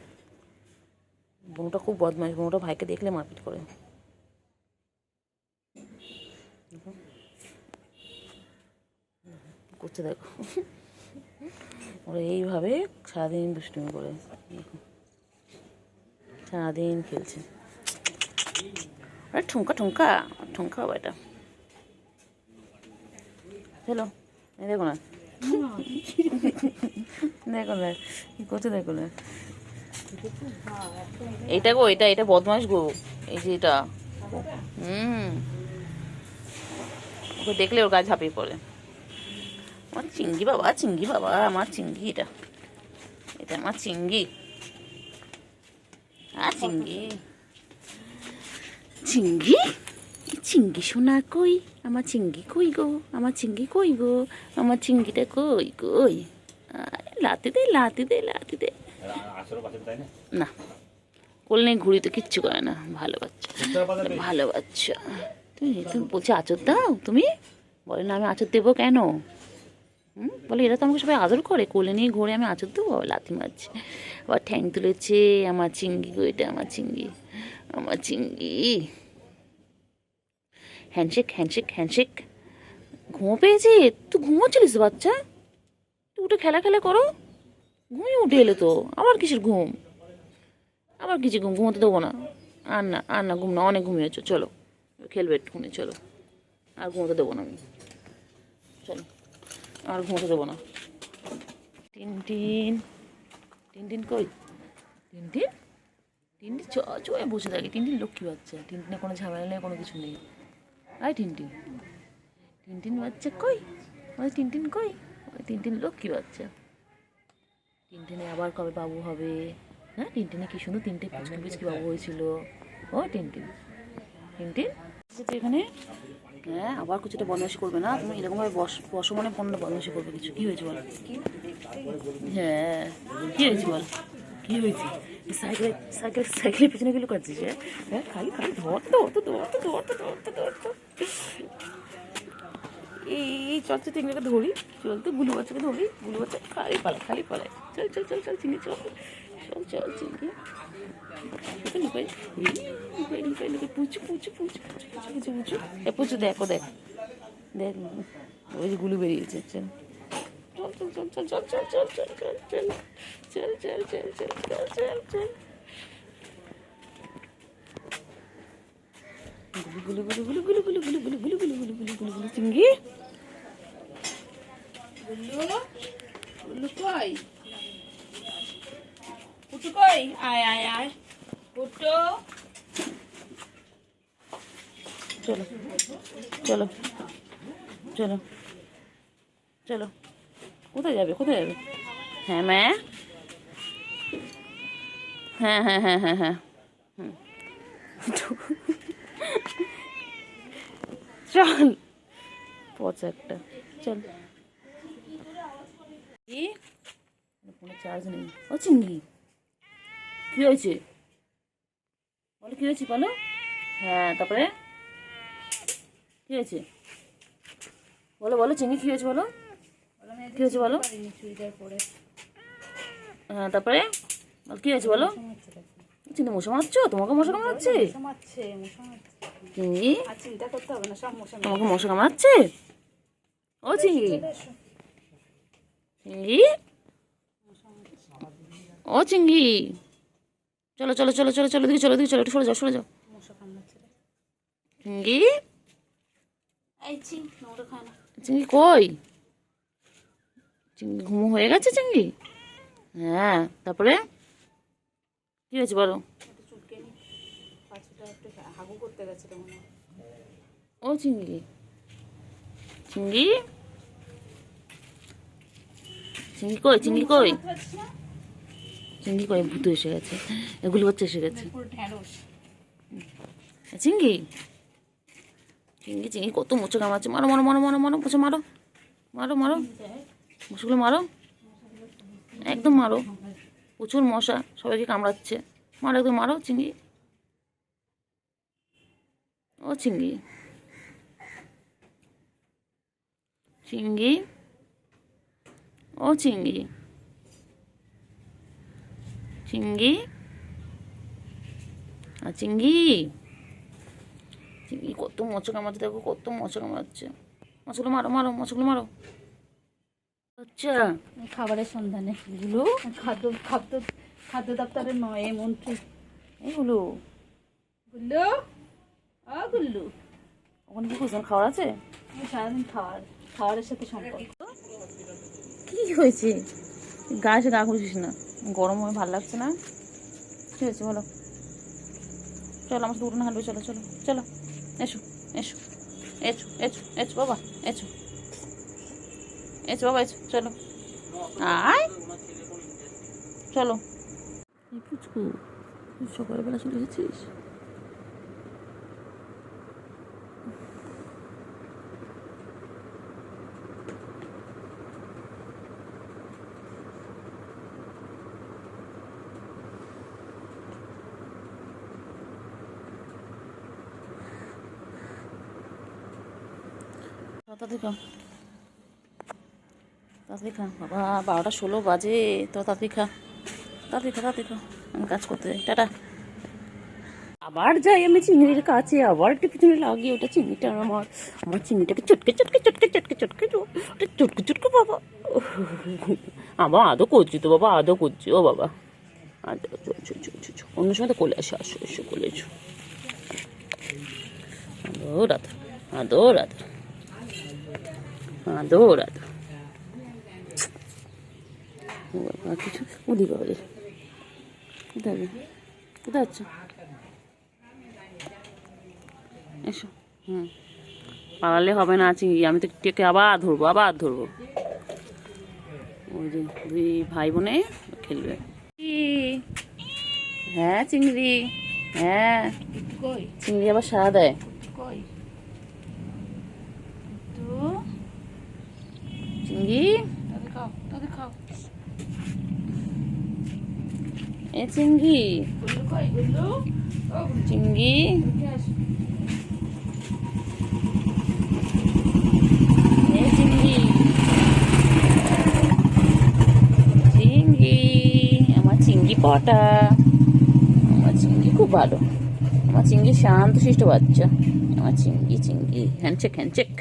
বোনটা খুব বদমাইশ, বোনটা ভাইকে দেখলে মারপিট করে। করছে দেখো, ওরা এইভাবে সারাদিন দুষ্টুমি করে, সারাদিন খেলছে। আরে ঠুমকা ঠুমকা ঠুমকা বাবা, এটা চলো এই দেখো না, দেখো না কি করছে, দেখো না। এইটা গো, এটা এটা বদমাস গো, এই যে এটা। ওকে দেখলে ওর গায়ে ঝাঁপিয়ে পড়ে। আমার চিংড়ি বাবা, চিংড়ি বাবা, আমার চিংড়ি, এটা এটা আমার চিংড়ি। আর চিংড়ি, চিংড়ি, চিংড়ি সোনা কই, আমার চিংড়ি কই গো, আমার চিংড়ি কই গো, আমার চিংড়িটা কই কই। লাতি দে, লাতি দে, লাতি দে। না কোল নেই, ঘুড়ি তো কিচ্ছু করে না, ভালো বাচ্চা, ভালো বাচ্চা। তুমি তুমি বলছি আচর দাও, তুমি বলে না আমি আচর দেবো কেন? বলে এরা তো আমাকে সবাই আদর করে, কোলে নিয়ে ঘুরে আমি আচর দেবো, লাথি মারছে, আবার ঠ্যাং তুলেছে। আমার চিংড়ি গো, এটা আমার চিংড়ি, আমার চিংড়ি। Handshake handshake handshake. ঘুমো পেয়েছে, তুই ঘুমোচ্ছিলিস বাচ্চা, তুই উঠে খেলা খেলা করো। ঘুমিয়ে উঠে এলে তো, আবার কিসের ঘুম, আবার কিছু ঘুম, ঘুমোতে দেবো না। আর না আর না, ঘুম না, অনেক ঘুমিয়েছো, চলো খেলবে একটুখানি, চলো। আর ঘুমোতে দেবো না আমি, চলো আর ঘুমোতে দেবো না। টিনটিন, টিনটিন কই, টিনটিন, টিনটিন চয়ে বসে থাকে। টিনটিন লক্ষ্মী বাচ্চা, টিনটিনে কোনো ঝামেলা নেই, কোনো কিছু নেই। আয় টিনটিন, টিনটিন বাচ্চা কই, ওই টিনটিন কই, ওই টিনটিন লক্ষ্মী বাচ্চা। টিনটিনে আবার কবে বাবু হবে? হ্যাঁ টিনটিনে কি সুন্দর তিনটে পুচকি পুচকি বাবু হয়েছিল। ও টিনটিন, টিনটিন তুই এখানে হ্যাঁ আবার কিছুটা বদমাইশি করবে না, তুমি এরকমভাবে বসো মানে পনেরো বদমাইশি করবে কিছু। কী হয়েছে বল? হ্যাঁ কী হয়েছে বল? কী হয়েছে? সাইকেলের পিছনে গেলে করছিস? হ্যাঁ খালি খালি ধর তো। এই চলছে চিংড়িকে ধরি, চলতে গুলু বাচ্চাকে ধরি, গুলু বাচ্চা খালি পালায়। চল চিংড়ি চল চিংড়ি। লুকাই পুচু দেখ ওই যে গুলু বেরিয়েছে। চল চিংড়ি গুল্লু কই? পুটু কই? আয় পুটু। চলো কোথায় যাবে? হ্যাঁ ম্যা হ্যাঁ চল পচা একটা। চল ফোনে চার্জ নেই। ও চিংড়ি কি হয়েছে বলো? কি হয়েছে বলো? হ্যাঁ তারপরে কি হয়েছে বলো চিংড়ি কি হয়েছে বলো? কি হয়েছে বলো? হ্যাঁ তারপরে কি হয়েছে বলো? চিংড়ি মশা মারছো? তোমাকে মশা কামড়াচ্ছে? চিংড়ি চিন্তা করতে হবে না, সব মশা তোমাকে মশা কামড়াচ্ছে? ও চিংড়ি ও চিংড়ি চলো দিকে চলো একটু সরে যাও। চিংড়ি চিংড়ি কই? চিংড়ি ঘুমো হয়ে গেছে চিংড়ি? হ্যাঁ তারপরে কি হয়েছে বলো? হাগু করতে গেছে মনে হয়। ও চিংড়ি কই ভূত এসে গেছে, এগুলো বাচ্চা এসে গেছে। চিংড়ি কত মোচা কামাচ্ছে। মারো মশাগুলো মারো, একদম মারো। প্রচুর মশা, সবাইকে কামড়াচ্ছে। মারো একদম মারো চিংড়ি। ও চিংড়ি ও চিংড়ি আর চিংড়ি কত মশা কামাচ্ছে, দেখো কত মশা কামাচ্ছে। মশাগুলো মারো। আচ্ছা খাবারের সন্ধানে এগুলো খাদ্য দপ্তরের নয় মন্ত্রী এইগুলো গুল্লু। গুল্লু ওখানে কি করছেন? খাওয়ার আছে? সারাদিন খাওয়ারের সাথে সম্পর্ক। কি হয়েছে? গায়ে এসে গা ঘুরছিস না? গরম হয়ে ভালো লাগছে না? কি হয়েছে বলো? চলো আমার সাথে উঠোনে হাঁটবে। চলো এসো বাবা চলো আয় চলো। পুচকু সকালবেলা চলে এসেছিস? তাড়াতাড়ি খা বাবা, 12:16 বাজে। তো তাড়াতাড়ি খা আমি কাজ করতে যাই। টাটা। আবার যাই আমি চিংড়ির কাছে, আবার একটু পিছনে লাগিয়ে ওটা চিংড়িটা আমার চিংড়িটাকে চটকে বাবা। আবার আদৌ করছি তো বাবা, ও বাবা অন্য সময় তো কোলে এসো কোলে এসো। আদো রাধা কিছু উদি বাবা রে। কোথায় আছো? এসো। পালালে হবে না চিংড়ি, আমি তো টেকে আবার ধরবো। ওই যে দুই ভাই বোনে খেলবে। হ্যাঁ চিংড়ি আবার সাড়া দেয়। খাও। এ চিঙ্গি, গুল্লু কই গুল্লু? ও চিঙ্গি, গুল্লু আসো। এ চিঙ্গি, চিঙ্গি, আমার চিঙ্গি পটা, আমার চিঙ্গি খুব ভালো, আমার চিঙ্গি শান্ত শিষ্ট বাচ্চা, আমার চিঙ্গি চিঙ্গি হ্যান্ডশেক হ্যান্ডশেক।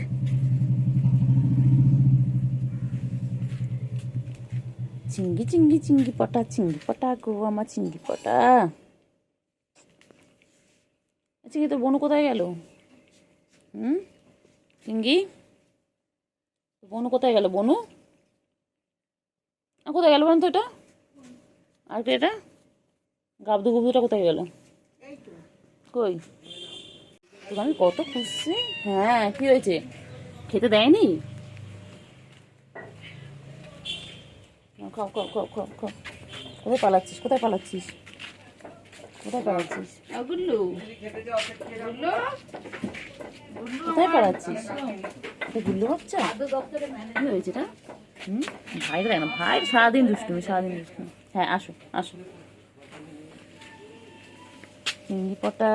চিঙ্গি চিঙ্গি চিঙ্গি পটা গো, আমার চিঙ্গি পটা। চিঙ্গি তোর বোনু কোথায় গেল? চিঙ্গি, তোর বোনু কোথায় গেল? বোনু কোথায় গেল বলুন তো? এটা আর কি, এটা গাবদু গুবদুটা কোথায় গেল? কই তোকে আমি কত খুঁজছি। হ্যাঁ, কি হয়েছে? খেতে দেয়নি? খাও খাও খাও খাও খাও। কোথায় পালাচ্ছিস, কোথায় পালাচ্ছিস, কোথায় পালাচ্ছিস, গুল্লু গুল্লু কোথায় পালাচ্ছিস? এটা গুল্লু বাচ্চা? খাদ্য দপ্তরে ম্যানেজার। কি হয়েছে এটা? ভাই দেখ না, ভাই সারাদিন দুষ্টুমি, সারাদিন দুষ্টুমি। হ্যাঁ, আসো আসো। চিংড়ি পটা,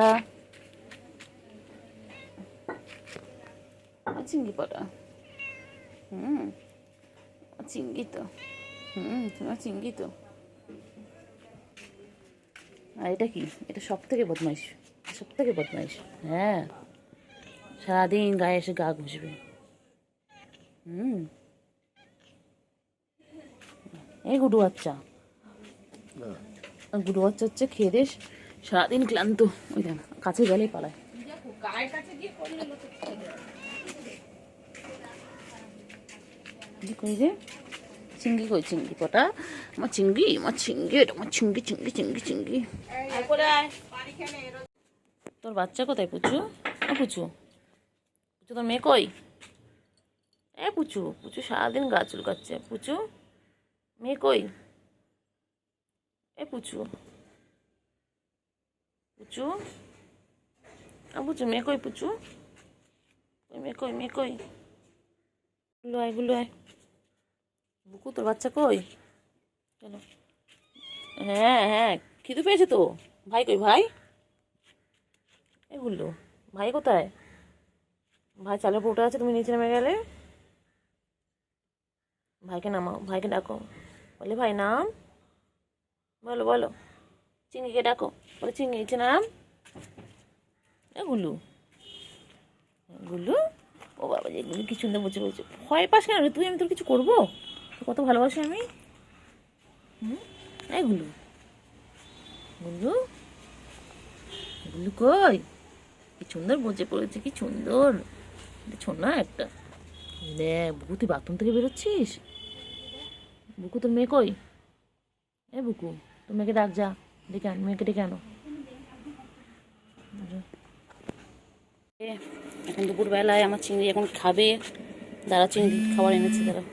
চিংড়ি পটা। চিংড়ি তো, তোমার চিংড়ি তো। আর এটা কি? এটা সব থেকে বদমাইশ, সব থেকে বদমাইশ। হ্যাঁ, সারাদিন গায়ে এসে গা ঘুষবে। এই গুডু বাচ্চা, গুডু বাচ্চা হচ্ছে খেয়ে দিয়ে সারাদিন ক্লান্ত, ওই দেখ কাছে গেলেই পালায়। গায়ের কাছে গিয়ে করলে লোকে ছেড়ে দেবে। কি কই রে? চিংড়ি কই? চিংড়ি পটা, আমার চিংড়ি, আমার চিংড়ি, এটা আমার চিংড়ি চিংড়ি চিংড়ি চিংড়ি। তোর বাচ্চা কোথায় পুচু? ও পুচু, পুচু তোর মেয়ে কই? এ পুচু, পুচু সারাদিন গা চুলকাচ্ছে। পুচু, মেয়ে কই? এ পুচু, পুচু, পুচু মেয়ে কই? পুচু, ওই মেয়ে কই? মেয়ে কই? গুলো আয়, গুলো আয়। বুকু, তোর বাচ্চা কই? চলো। হ্যাঁ হ্যাঁ, খিদে পেয়েছে তো। ভাই কই? ভাই এগুলো, ভাই কোথায়? ভাই চালের উপর উঠে আছে, তুমি নিচে নেমে গেলে। ভাইকে নামাও, ভাইকে ডাকো, বলে ভাই নাম, বলো বলো। চিংড়িকে ডাকো, বলে চিংড়ি নিচে নাম। গুল্লু, গুল্লু, ও বাবা, যেগুলো কি সুন্দর বসে বলছে। ভয় পাস কেন রে তুই? আমি তোর কিছু করবো? কত ভালোবাসি আমি। এই গুল্লু, গুল্লু, গুল্লু কই? কি সুন্দর বসে পড়েছে, কি সুন্দর ছোনা একটা। দেখ বুকু, তুই বাথরুম থেকে বেরোচ্ছিস? বুকু, তোর মেয়ে কই? এ বুকু, তোর মেয়েকে ডাক, যা ডেকে আন, মেয়েকে ডেকে আনো। এখন দুপুরবেলায় আমার চিংড়ি এখন খাবে। দাঁড়া, চিংড়ি খাবার এনেছি, দাঁড়া।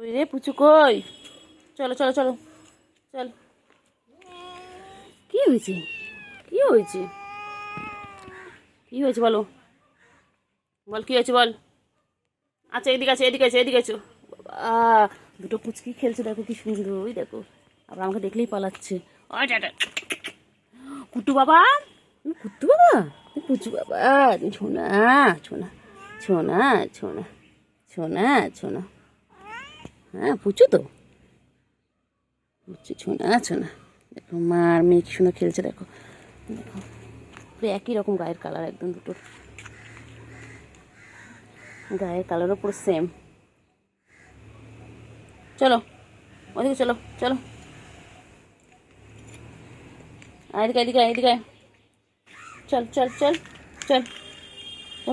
ওই রে পুচু কই? চলো চলো চলো চল। কি হয়েছে? কি হয়েছে? কি হয়েছে বলো, বল কি হয়েছে বল। আচ্ছা, এদিকে আছে, এদিকে আছে, এদিকে আছো। বাবা, দুটো পুচকি খেলছে, দেখো কি সুন্দর। ওই দেখো, আবার আমাকে দেখলেই পালাচ্ছে। ওই টাটা, কুট্টু বাবা, কুট্টু বাবা, পুচু বাবা, ছোনা ছোনা ছোনা ছোনা ছোনা ছোনা। হ্যাঁ পুচু তো, পুচু ছোনা ছোনা। দেখো মার মেয়ে কি সুন্দর খেলছে, দেখো দেখো, পুরো একই রকম গায়ের কালার, একদম দুটোর গায়ের কালারও পুরো সেম। চলো ওদিকে, চলো চলো, এদিকে এদিকে এদিকে, চল চল চল চল।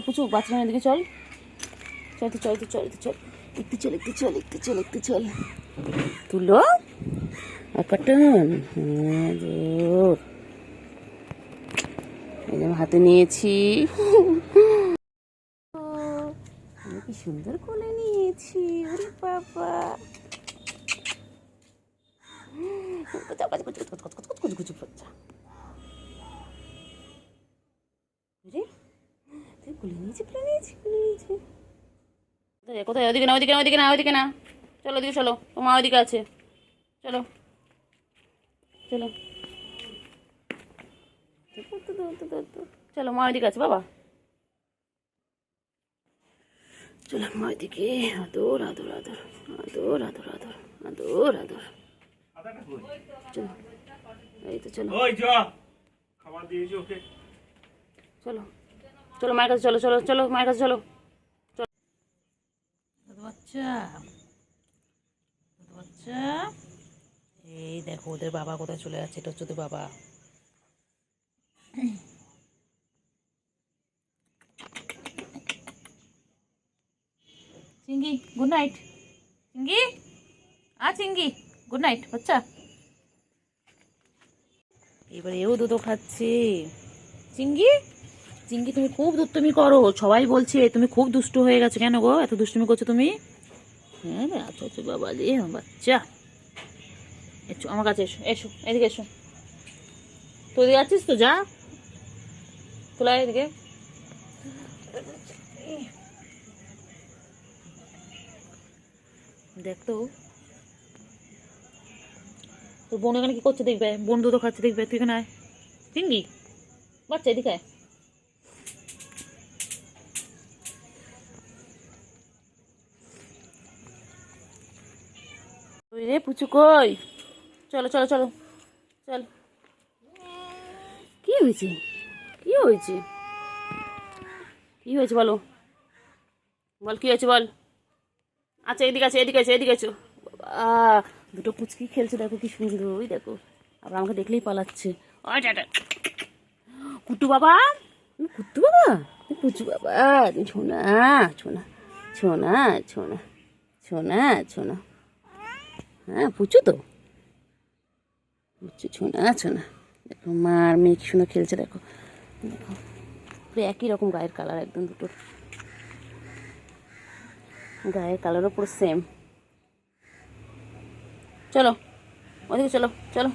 পুচু বাচ্চা এদিকে চল, চল তো চল তো চল তো চল, একটু চল একটু চল একটু চল একটু চল। তুলো কটন, হ্যাঁ দূর, এই যে হাতে নিয়েছি। আমি কি সুন্দর কোলে নিয়েছি, ওরে বাবা। কোলে নিয়েছি, কোলে নিয়েছি, কোলে নিয়েছি। কোথায়? ওদিকে না, ওদিকে না, ওদিকে না, ওদিকে না। চলো দিকে চলো, তোমার ওইদিকে আছে, চলো চলো চলো, মা ওইদিকে আছে বাবা, চলো মা ওইদিকে। আদর আদর আদর আদর আদর আদর আদর আদর, আদাটা কই? চলো এই তো চলো ওই যা খাবার দিয়েছি ওকে। চলো চলো মায়ের কাছে, চলো চলো চলো মায়ের কাছে চলো। দাদু বাচ্চা, দাদু বাচ্চা, এই দেখো ওদের বাবা কোথায় চলে যাচ্ছে, এটা হচ্ছে ওদের বাবা। চিঙ্গি গুড নাইট, চিঙ্গি চিঙ্গি গুড নাইট বাচ্চা। এবারে এও দুধ খাচ্ছে। চিঙ্গি, চিঙ্গি তুমি খুব দুষ্টুমি করো, সবাই বলছে তুমি খুব দুষ্টু হয়ে গেছো। কেন গো এত দুষ্টুমি করছো তুমি? হ্যাঁ রে, আচ্ছা আচ্ছা বাবা রে বাচ্চা, এসো আমার কাছে, এসো এসো এদিকে এসো। তো এদিকে আছিস তো, যা তোলা এদিকে। দেখ তো তোর বোন এখানে কি করছে দেখবে, বোন দুধ খাচ্ছে দেখবে, তুই এখানে আয়। চিঙ্গি বাচ্চা এদিকে আয়। ওই রে পুচু কই, চলো চলো চলো চল। কি হয়েছে, কি হয়েছে, কি হয়েছে বলো, বল কি হয়েছে বল। আচ্ছা এদিকে আছে, এদিকে আছে, এদিকে আছো। বাবা দুটো পুচকি খেলছে, দেখো কি সুন্দর, ওই দেখো আবার আমাকে দেখলেই পালাচ্ছে। ওই টাটা কুট্টু বাবা, কুট্টু বাবা, পুচু বাবা, ছোনা ছোনা ছোনা ছোনা ছোনা ছোনা, হ্যাঁ পুচু তো, পুচু ছোনা ছোনা। দেখো মা আর মেয়ে কি সুন্দর খেলছে, দেখো দেখো পুরো একই রকম গায়ের কালার, একদম দুটোর গায়ের কালারও পুরো সেম। চলো ওদিকে চলো চলো,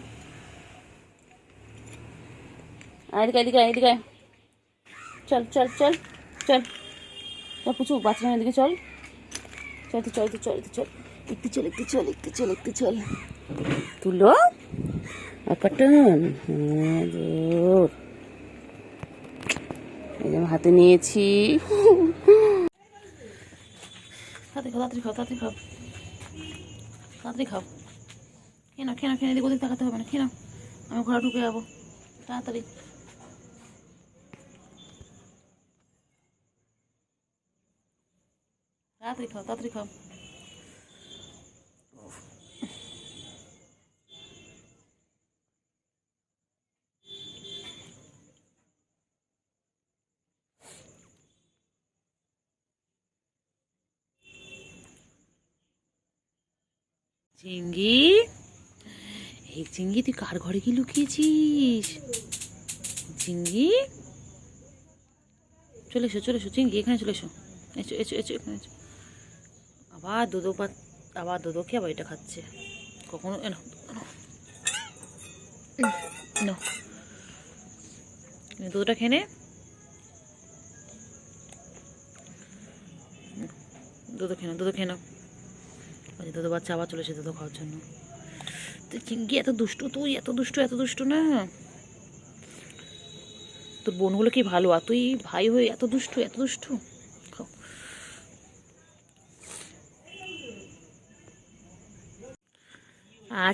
এদিকে এদিকে এদিকে, চল চল চল চল চল পুচু বাচ্চা এদিকে চল, চল তো চল তো চল তো চল, একটু চল একটু চল একটু চল একটু চল, তুলো আপাটন। হ্যাঁ জোর, এই যে হাতে নিয়েছি। তাড়াতাড়ি খাও তাড়াতাড়ি খাও তাড়াতাড়ি খাও, কেন কেন কেন, এদিক ওদিক তাকাতে হবে না, কেন আমি ঘরে ঢুকে যাবো, তাড়াতাড়ি তাড়াতাড়ি খাও তাড়াতাড়ি খাও। চিঙ্গি, এই চিঙ্গি তুই কার ঘরে কি লুকিয়েছিস? চিঙ্গি চলে এসো চলে এসো, চিঙ্গি এখানে চলে এসো, এসো এসো এসো এখানে এসো। আবার দুধো আবার দুধো খেয়ে আবার এটা খাচ্ছে, কখনো এনো এনো দুধটা খেয়ে নে, দুধ খেয়ে নাও দুধ খেয়ে নাও। দুধ বাচ্চা আবার চলে এসে দুধ খাওয়ার জন্য। তুই চিঙ্গি এত দুষ্টু, তুই এত দুষ্টু এত দুষ্টু না, তোর বোনগুলো কি ভালো, আর তুই ভাই হয়ে এত দুষ্টু এত দুষ্টু। খাও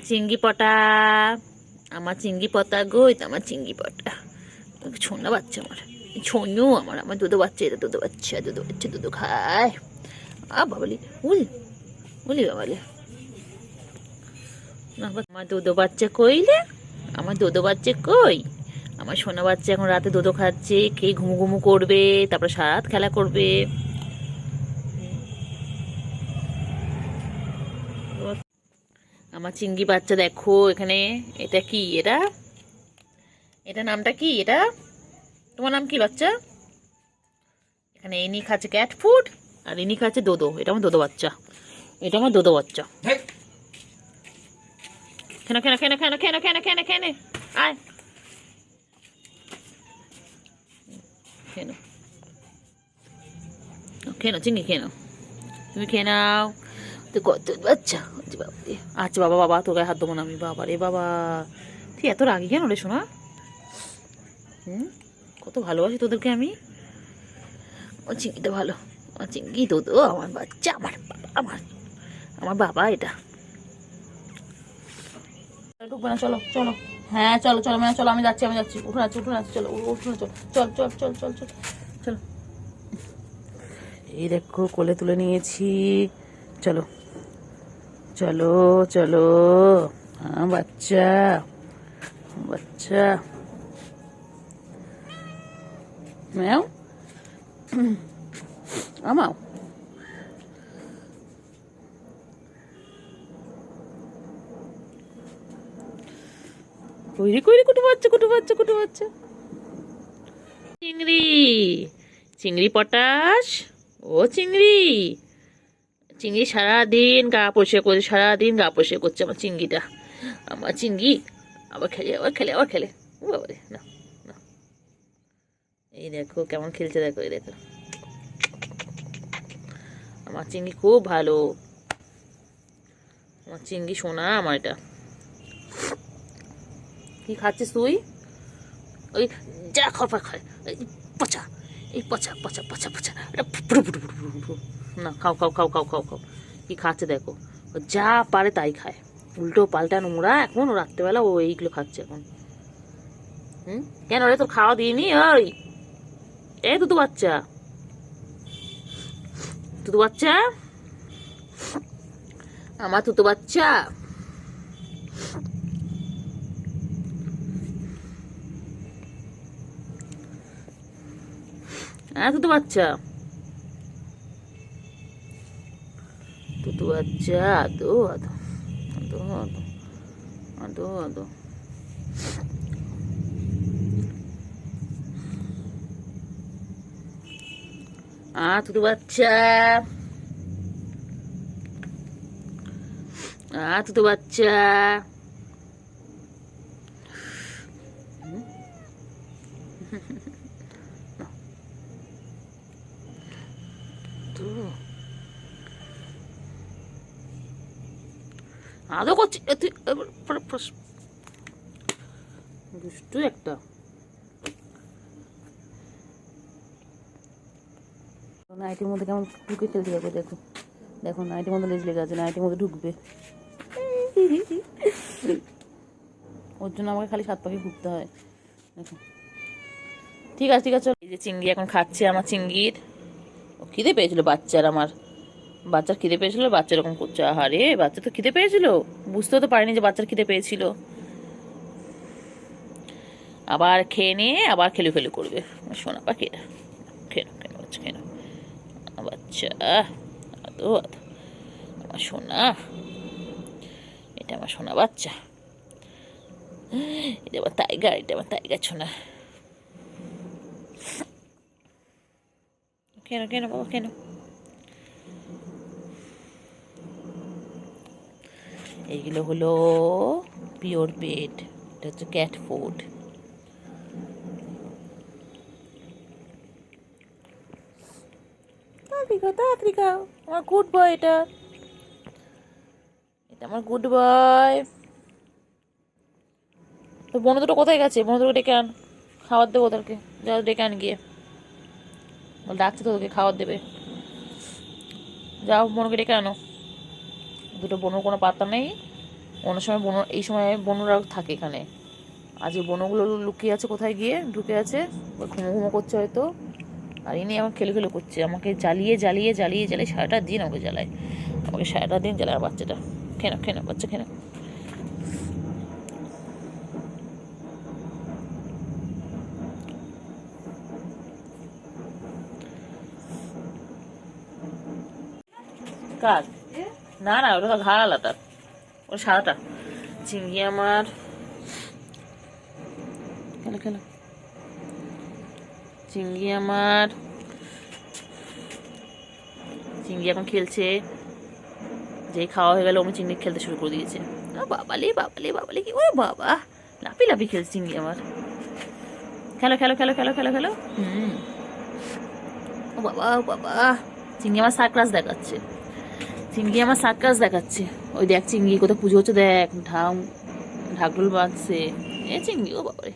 চিঙ্গি পটা, আমার চিঙ্গি পটা গো, এটা আমার চিঙ্গি পটা, ছোনা বাচ্চা আমার, ছোনু আমার, আমার দুধ বাচ্চা, এটা দুধ বাচ্চা দুধ বাচ্চা দুধ খায়। বাবালি উল উলি বাবালি, আমার দুধ বাচ্চা কইলে, আমার দুধ বাচ্চা কই, আমার সোনা বাচ্চা এখন রাতে দুধ খাচ্ছে, খেয়ে ঘুমু ঘুমু করবে, তারপরে সারা রাত খেলা করবে। আমার চিঙ্গি বাচ্চা দেখো এখানে, এটা কি, এটা এটা নামটা কি, এটা তোমার নাম কি বাচ্চা? এখানে ইনি খাচ্ছে ক্যাট ফুড আর ইনি খাচ্ছে দোদো, এটা আমার দোদো বাচ্চা, এটা আমার দোদো বাচ্চা। খেনা খেনা খেনা খেনা খেনা খেনা খেনা খেনে আয় খেনো খেনো চিঙ্গি খেনো, তুমি খেয়ে নাও। তো কত বাচ্চা হচ্ছে বাবা রে। আচ্ছা বাবা, বাবা তোর গায়ে হাত দেবো না আমি, বাবা রে বাবা। তুই এত রাগি কেন রে শোনা? কত ভালোবাসি তোদেরকে আমি। ও চিংড়িটা ভালো, আমার চিংড়ি তো তো আমার বাচ্চা, আমার বাবা, আমার বাবা এটা। ঢুকবে না, চলো চলো। হ্যাঁ চলো চলো মানে চলো, আমি যাচ্ছি উঠুন আছে চলো উঠুন চল চল চল চল চল চল চলো। এই দেখো কোলে তুলে নিয়েছি, চলো চলো চলো। হ্যাঁ বাচ্চা বাচ্চা ম্যাও আমাও। কইরে কইরে কুটু বাচ্চা। চিংড়ি চিংড়ি পটাশ, ও চিংড়ি সারাদিন গা পরিষ্কার করছে আমার চিংড়িটা। আমার চিংড়ি আবার খেলে ও বাবা রে, না না। এই দেখো কেমন খেলছে, দেখো এই দেখো। আমার চিংড়ি খুব ভালো, আমার চিংড়ি সোনা আমার এটা। কি খাচ্ছিস তুই? ওই যা খপা খায়, পচা এই পচা পচা পচা পচা না, খাও। কি খাচ্ছে দেখো, যা পারে তাই খায়, উল্টো পাল্টা নোংরা। এখন রাত্রেবেলা ও এইগুলো খাচ্ছে এখন। কেন রে, তোর খাওয়া দিইনি? ওই এই তুতু বাচ্চা আমার তুতু বাচ্চা। হ্যাঁ তুতু বাচ্চা আদো আদো আদো আদো আদো আদো। তুতু বাচ্চা আদৌ করছি দুষ্টু একটা। নাইটির মধ্যে কেমন ঢুকে খেলতে যাবে, দেখো দেখো নাইটির মধ্যে লেজ লেগে আছে, নাইটির মধ্যে ঢুকবে। ওর জন্য আমাকে খালি 7 পাখি ঘুরতে হয়, দেখো। ঠিক আছে এই যে চিংড়ি এখন খাচ্ছে আমার চিংড়ির। ও খিদে পেয়েছিল বাচ্চার খিদে পেয়েছিল, বাচ্চা এরকম করছে। আহারে বাচ্চা তো খিদে পেয়েছিল, বুঝতেও তো পারিনি যে বাচ্চার খিদে পেয়েছিল। আবার খেয়ে নিয়ে আবার খেলু করবে। সোনা পাখি এটা, খেয়ে বাচ্চা আদো আদো আমার সোনা, এটা আমার সোনা বাচ্চা। এটা আমার টাইগার সোনা। কেন বাবা কেন? এইগুলো হলো পিওর পেট, এটা হচ্ছে ক্যাট ফুড। তাড়াতাড়ি খাও, আমার গুড বয় এটা আমার গুড বয়। তো বনু দুটো কোথায় গেছে? বনু দুটো ডেকে আন, খাবার দেবো ওদেরকে। যা ডেকে আন গিয়ে, ডাকছে তো ওদেরকে খাবার দেবে। যাও বনুকে ডেকে আনো। দুটো বনুর কোনো পাত্তা নেই। অন্য সময় এই সময় বনুরা থাকে এখানে। আজ এই বনুগুলো লুকিয়ে আছে কোথায় গিয়ে, ঢুকে আছে, ঘুমো করছে হয়তো। আর ইনি আমার খেলে করছে, আমাকে জ্বালিয়ে সারাটা দিন আমাকে জ্বালায়, জ্বালায় বাচ্চাটা। খেয়ে বাচ্চা খেয়ে। কার? না ওটা ঘা আলাদা, ওটা সাদাটা। চিংড়ি আমার খেলো চিংড়ি এখন খেলছে। যেই খাওয়া হয়ে গেল, আমি চিংড়ি খেলতে শুরু করে দিয়েছে। বাবালি কি, ও বাবা লাফি খেলছে চিংড়ি আমার। খেলো। ও বাবা চিংড়ি আমার সার্কাস দেখাচ্ছে। চিংড়ি আমার সার্কাস দেখাচ্ছে। ওই দেখ চিংড়ি কোথাও পুজো হচ্ছে, দেখ ঢাকঢোল বাজছে। এ চিংড়ি, ও বাবারে।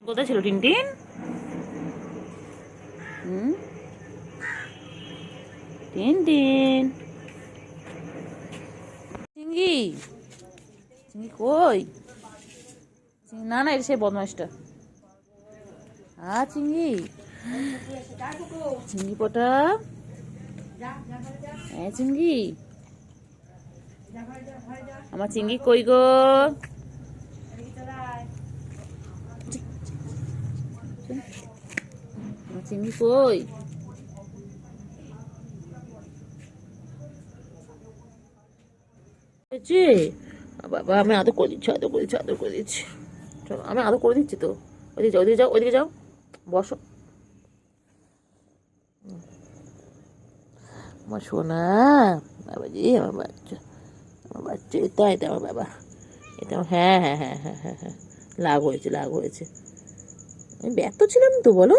কোথায় ছিল টিনটিন? টিনটিন, চিংড়ি, চিংড়ি কই? না না, এটা সেই বদমাইশটা। চিংড়ি, চিংড়ি পটা, হ্যাঁ চিংড়ি, আমার চিংড়ি কই গো? আমার চিংড়ি কই? বাবা, আমি আদর করে দিচ্ছি, আদর করে দিচ্ছি, আদর করে দিচ্ছি। চলো, আমি আদর করে দিচ্ছি তো। ওইদিকে যাও, ওইদিকে যাও, ওইদিকে যাও, বসো। আমার সোনা বাবাজি, আমার বাচ্চা, আমার বাচ্চা, এটা আমার বাবা, এটা আমার, হ্যাঁ হ্যাঁ হ্যাঁ হ্যাঁ হ্যাঁ হ্যাঁ, লাভ হয়েছে, লাভ হয়েছে। আমি ব্যর্থ ছিলাম তো, বলো।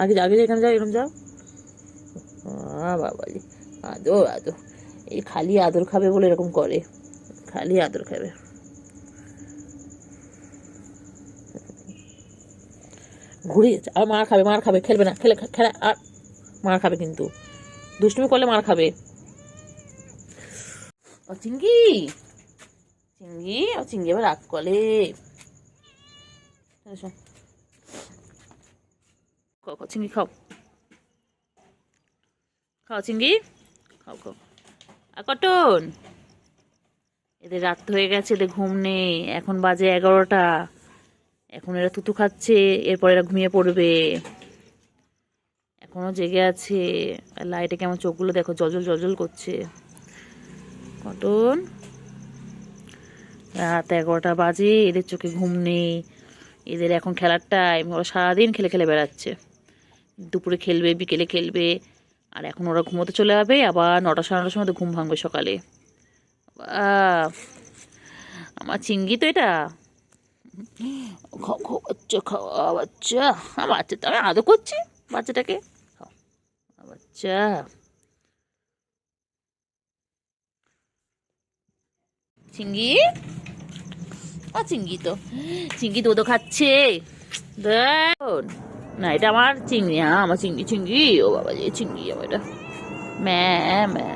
আগে আগে এখানে যাও, এরকম যাও। বাবাজি, আদর আদর, এই খালি আদর খাবে বলে এরকম করে, খালি আদর খাবে। ঘুরে যাচ্ছে, আর মার খাবে, মার খাবে, খেলবে না, খেলা আর মার খাবে, কিন্তু দুষ্টুমি করলে মার খাবে। ও চিংড়ি, চিংড়ি, ও চিংড়ি আবার রাগ করে। চিংড়ি খাও, খাও চিংড়ি, খাও খাও। আর কটন, এদের রাত হয়ে গেছে, এদের ঘুম নেই, এখন বাজে 11টা। এখন এরা তুতু খাচ্ছে, এরপর এরা ঘুমিয়ে পড়বে। এখনো জেগে আছে। আর লাইটে কেমন চোখগুলো দেখো, জলজল জলজল করছে। কটন, রাত 11টা বাজে, এদের চোখে ঘুম নেই। এদের এখন খেলার টাইম, ওরা সারাদিন খেলে খেলে বেড়াচ্ছে। দুপুরে খেলবে, বিকেলে খেলবে, আর এখন ওরা ঘুমোতে চলে যাবে। আবার 9টা 9:30টার সময় ঘুম ভাঙবে সকালে। আমার চিংড়ি তো এটা। খাও খাও বাচ্চা, খাওয়া বাচ্চা, আমার বাচ্চা তো আমি আদর করছি বাচ্চাটাকে। খাও বাচ্চা, চিংড়ি, চিংড়ি তো, চিংড়ি দুধও খাচ্ছে। না, এটা আমার চিংড়ি, হ্যাঁ আমার চিংড়ি, চিংড়ি, ও বাবা যে চিংড়ি আমার এটা। ম্যা ম্যা,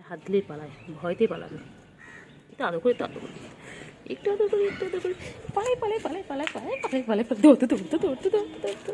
হাত দিলেই পালায়, ভয়তেই পালাবে। একটু আদর করে, একটু আদর করে, একটু আদর করে, একটু আদর করে, পালাই পালাই পালাই পালাই পালাই পালাই পালাই, দৌড়তে দৌড়তে দৌড়তে দৌড়তে দৌড়তে।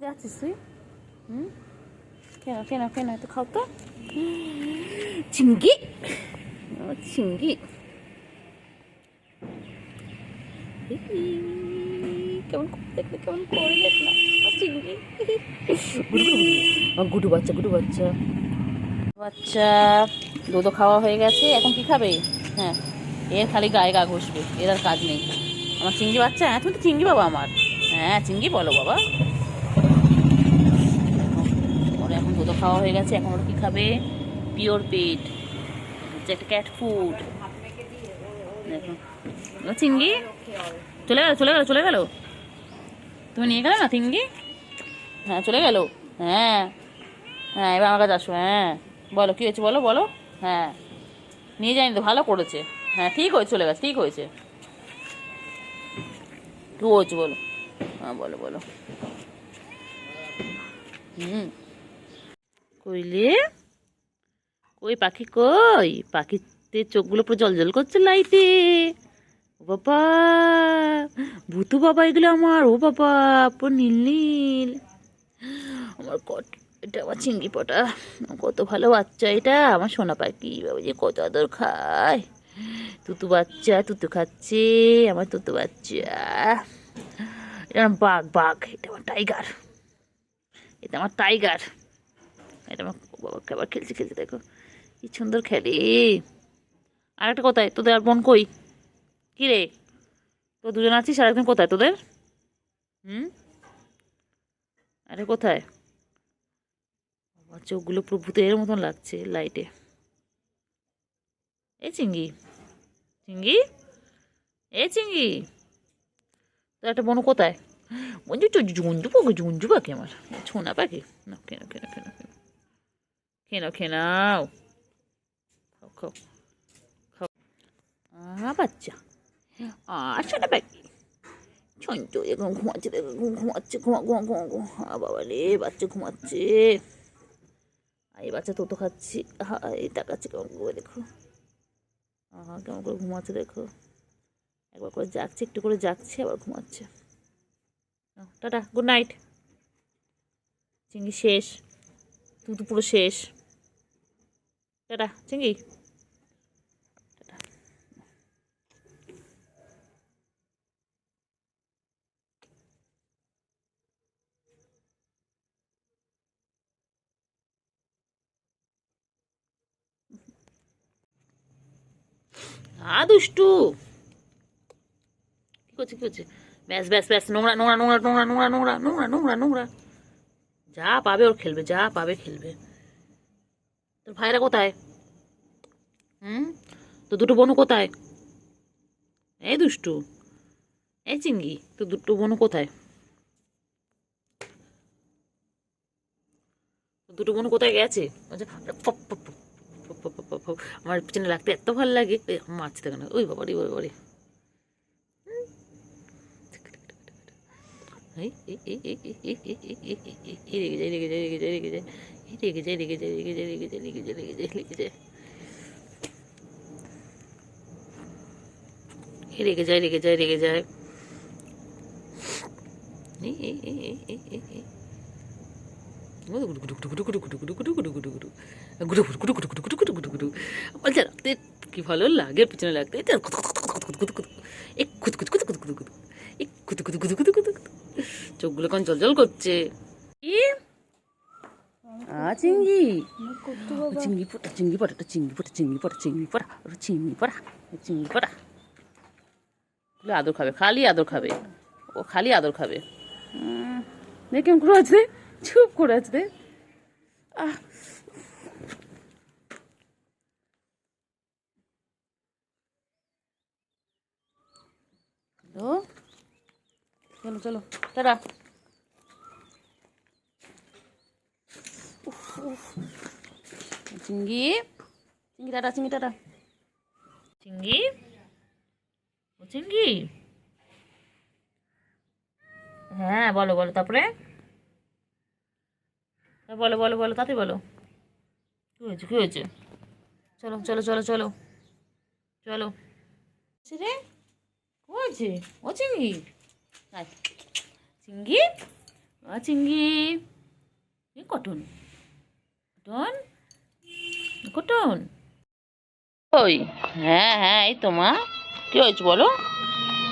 যাচ্ছিস তুই? কেন কেন কেন তো খাও তো। চিংড়ি, চিংড়ি কেমন দেখলে, কেমন করে দেখলাম চিংড়ি। গুডু বাচ্চা, গুডু বাচ্চা, বাচ্চা দুধও খাওয়া হয়ে গেছে। এখন কি খাবে? হ্যাঁ, এর খালি গায়ে গা ঘষবে, এর আর কাজ নেই। আমার চিংড়ি বাচ্চা, হ্যাঁ তুমি তো চিংড়ি বাবা আমার। হ্যাঁ চিংড়ি বলো বাবা। ওর এখন দুধও খাওয়া হয়ে গেছে, এখন ওর কী খাবে? পিওর পেট, হচ্ছে একটা ক্যাট ফুড। দেখো চিংড়ি চলে গেল, চলে গেল, চলে গেল। তুমি নিয়ে গেলে না চিংড়ি? হ্যাঁ চলে গেল। হ্যাঁ হ্যাঁ, এবার আমার কাছে আসো। হ্যাঁ বলো কী হয়েছে, বলো বলো। হ্যাঁ নিয়ে যায়নি তো, ভালো করেছে। হ্যাঁ ঠিক হয়েছে, চলে গেছে, ঠিক হয়েছে। কী হয়েছে বলো? হ্যাঁ বলো বলো। কইলে কই পাখি, কই পাখিতে চোখগুলো পুরো জল জল করছে লাইটে। ও বাবা, ভূতু বাবা এগুলো আমার। ও বাবা পুরো নীল নীল। আমার এটা আমার চিংড়ি পটা, কত ভালো বাচ্চা এটা। আমার সোনা পাখি বাবা যে কত আদর খায়। তুতু বাচ্চা, তুতু খাচ্ছে আমার তুতু বাচ্চা। এটা আমার বাঘ, বাঘ। এটা আমার টাইগার, এটা আমার টাইগার। এটা আমার বাবা আবার খেলছে, খেলছে দেখো কি সুন্দর খেলে। আর একটা কোথায় তোদের? আর বোন কই? কী রে, তো দুজন আছিস, আর একজন কোথায় তোদের? আরে কোথায়? চোখগুলো পুরো ভূতের মতন লাগছে লাইটে। এই চিংড়ি, চিংড়ি, এই চিংড়ি, তোর একটা বোন কোথায়? বঞ্জু তো জুঞ্জু পাখি, জুঞ্জু পাখি আমার ছোনা পাখি। না কেন কেন কেন কেন কেন খেনাও, খাও খাও খাও। বাচ্চা সোনা পাখি ছঞ্চু এখন ঘুমাচ্ছে, দেখো ঘুমাচ্ছে, ঘুমা ঘুমা ঘুমা ঘুমা। বাবা রে, বাচ্চা ঘুমাচ্ছে। এই বাচ্চা তো খাচ্ছি। এই তাকাচ্ছে কেমন করে দেখো। কেমন করে ঘুমাচ্ছে দেখো। একবার করে জাগছে, একটু করে জাগছে, আবার ঘুমাচ্ছে। Tata, good night. চিংড়ি শেষ, তুই তো পুরো শেষ। টাটা চিংড়ি। দুষ্টু কি করছে, কি করছে? ব্যাস ব্যাস ব্যাস, নোংরা নোংরা নোংরা নোংরা নোংরা নোংরা নোংরা নোংরা নোংরা। যা পাবে ওর খেলবে, যা পাবে খেলবে। তোর ভাইরা কোথায়? তো দুটো বোনু কোথায়? এই দুষ্টু, এই চিংড়ি, তো দুটো বোনু কোথায়? দুটো বোনু কোথায় গেছে? আমার পিছনে লাগতে এত ভালো লাগে। মারছে দেখো না, ওই বাবারি, ওই বাবারি। রেগে যায়, রেগে যায়, রেগে যায়, রেগে যায়, রেগে যায়, রেগে যায়, রেগে যায়, রেগে যায়, রেগে যায়, রেগে যায়, রেগে যায়, রেগে যায়, রেগে যায়, রেগে যায়। লাগতে কি ভালো লাগে পিছনে লাগতে। চোখগুলো কেমন জল জল করছে। চিংড়ি, চিংড়ি পটা, চিংড়ি পটা, চিংড়ি পটা, চিংড়ি পটা, চিংড়ি পটা, চিংড়ি পটা, চিংড়ি পটা। আদর খাবে, খালি আদর খাবে, ও খালি আদর খাবে। দেখ কেমন করে আছে, চুপ করে আছে। চলো চলো, টাটা। চিংড়ি, চিংড়ি টাটা, চিংড়ি টাটা। চিংড়ি, ও চিংড়ি, হ্যাঁ বলো বলো, তারপরে বলো বলো বলো, তাতে বলো কি হয়েছে, কি হয়েছে? চলো চলো চলো চলো চলো। রে কি হয়েছে? ও চিংড়ি, চিংড়ি, চিঙ্গি এ কটন কটন কটন ওই হ্যাঁ হ্যাঁ এই তো মা কী হয়েছে বলো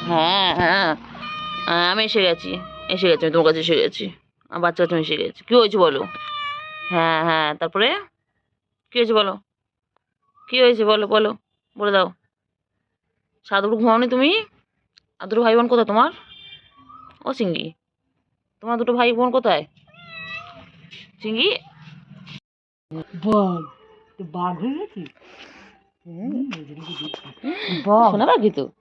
হ্যাঁ হ্যাঁ আমি এসে গেছি আমি তোমার কাছে এসে গেছি আমার বাচ্চা কাছে এসে গেছি কী হয়েছে বলো হ্যাঁ হ্যাঁ তারপরে কী হয়েছে বলো কী হয়েছে বলো বলো বলে দাও সাধুপুর ঘুমাওনি তুমি আর দুটো ভাই বোন কোথায় তোমার ও চিঙ্গি তোমার দুটো ভাই বোন কোথায় চিঙ্গি বাঘ হয়ে গেছি শোনা পাখি তো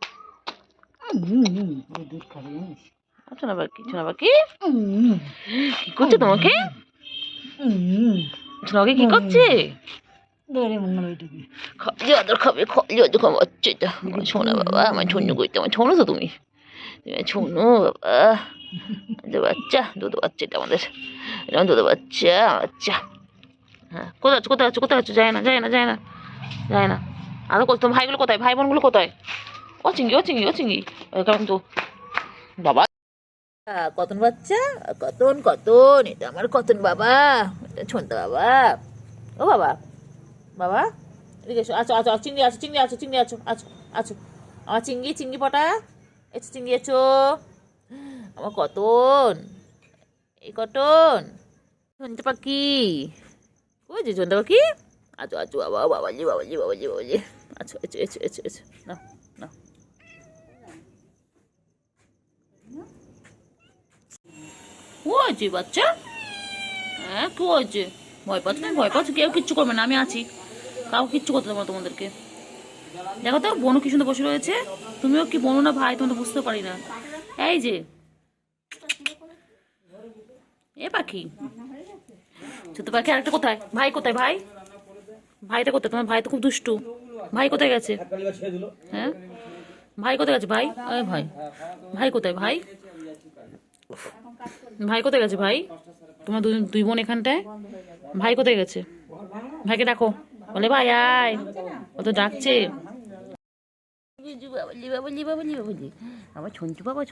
দুধ খাবে শোনা পাখি কি করছে তোমাকে শোনা পাখি কি করছে ধরে মঙ্গল ওইটুকু খাবে আদর খাবে খাবে বাচ্চা এটা আমার শোনা বাবা আমার ছোনো করতে আমার ছোনো তো তুমি ছোনো বাবা বাচ্চা দুধ বাচ্চা এটা আমাদের এরকম দুধ বাচ্চা বাচ্চা হ্যাঁ কোথায় আছো যায় না আরো করছো তোমার ভাইগুলো কোথায় ভাই বোনগুলো কোথায় ও চিঙ্গি কেমন তো বাবা কতন বাচ্চা কতন এটা আমার কতন বাবা এটা ছোনটা বাবা ও বাবা বাবা এদিকে এসো আছো চিংড়ি আছো আমার চিংড়ি পটা এসো চিংড়ি আছো আমার কতন এই কটন ছোনটা পাখি ওই যে ছোনটা পাখি আছো বাবা বাবাজি আছো এসো না হয়েছে বাচ্চা হ্যাঁ কি হয়েছে ভয় পাচ্ছ কেউ কিচ্ছু করবে না আমি আছি কাউ কিচ্ছু করতে দেবো না তোমাদেরকে দেখো তো বোনও কি সুন্দর বসে রয়েছে তুমিও কি বোনো না ভাই তোমাদের বুঝতে পারি না এই যে এ পাখি ছোট পাখি আরেকটা কোথায় ভাইটা কোথায় তোমার ভাই তো খুব দুষ্টু ভাই কোথায় গেছে হ্যাঁ ভাই কোথায় গেছে ভাই কোথায় ভাই কোথায় গেছে ভাই তোমার দুই বোন এখানটায় ভাই কোথায় গেছে ভাইকে ডাকো বলে ভাই আয় ও তো ডাকছে আমার ছন্তু বাবা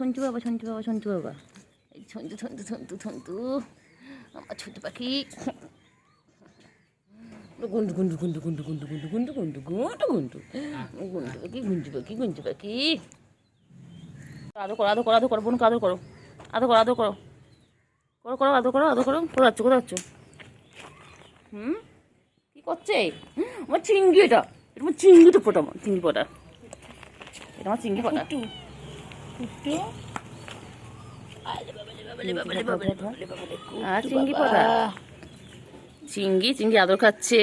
এই ছন্তু আমার ছোট পাখি গুঞ্জু পাখি আদর করো বোনকে আদর করো কোথায় যাচ্ছ কি করছে আমার চিংড়ি এটা আমার চিংড়ি তো ফোটা চিংড়ি পটা এটা আমার চিংড়ি পটা চিংড়ি আদর খাচ্ছে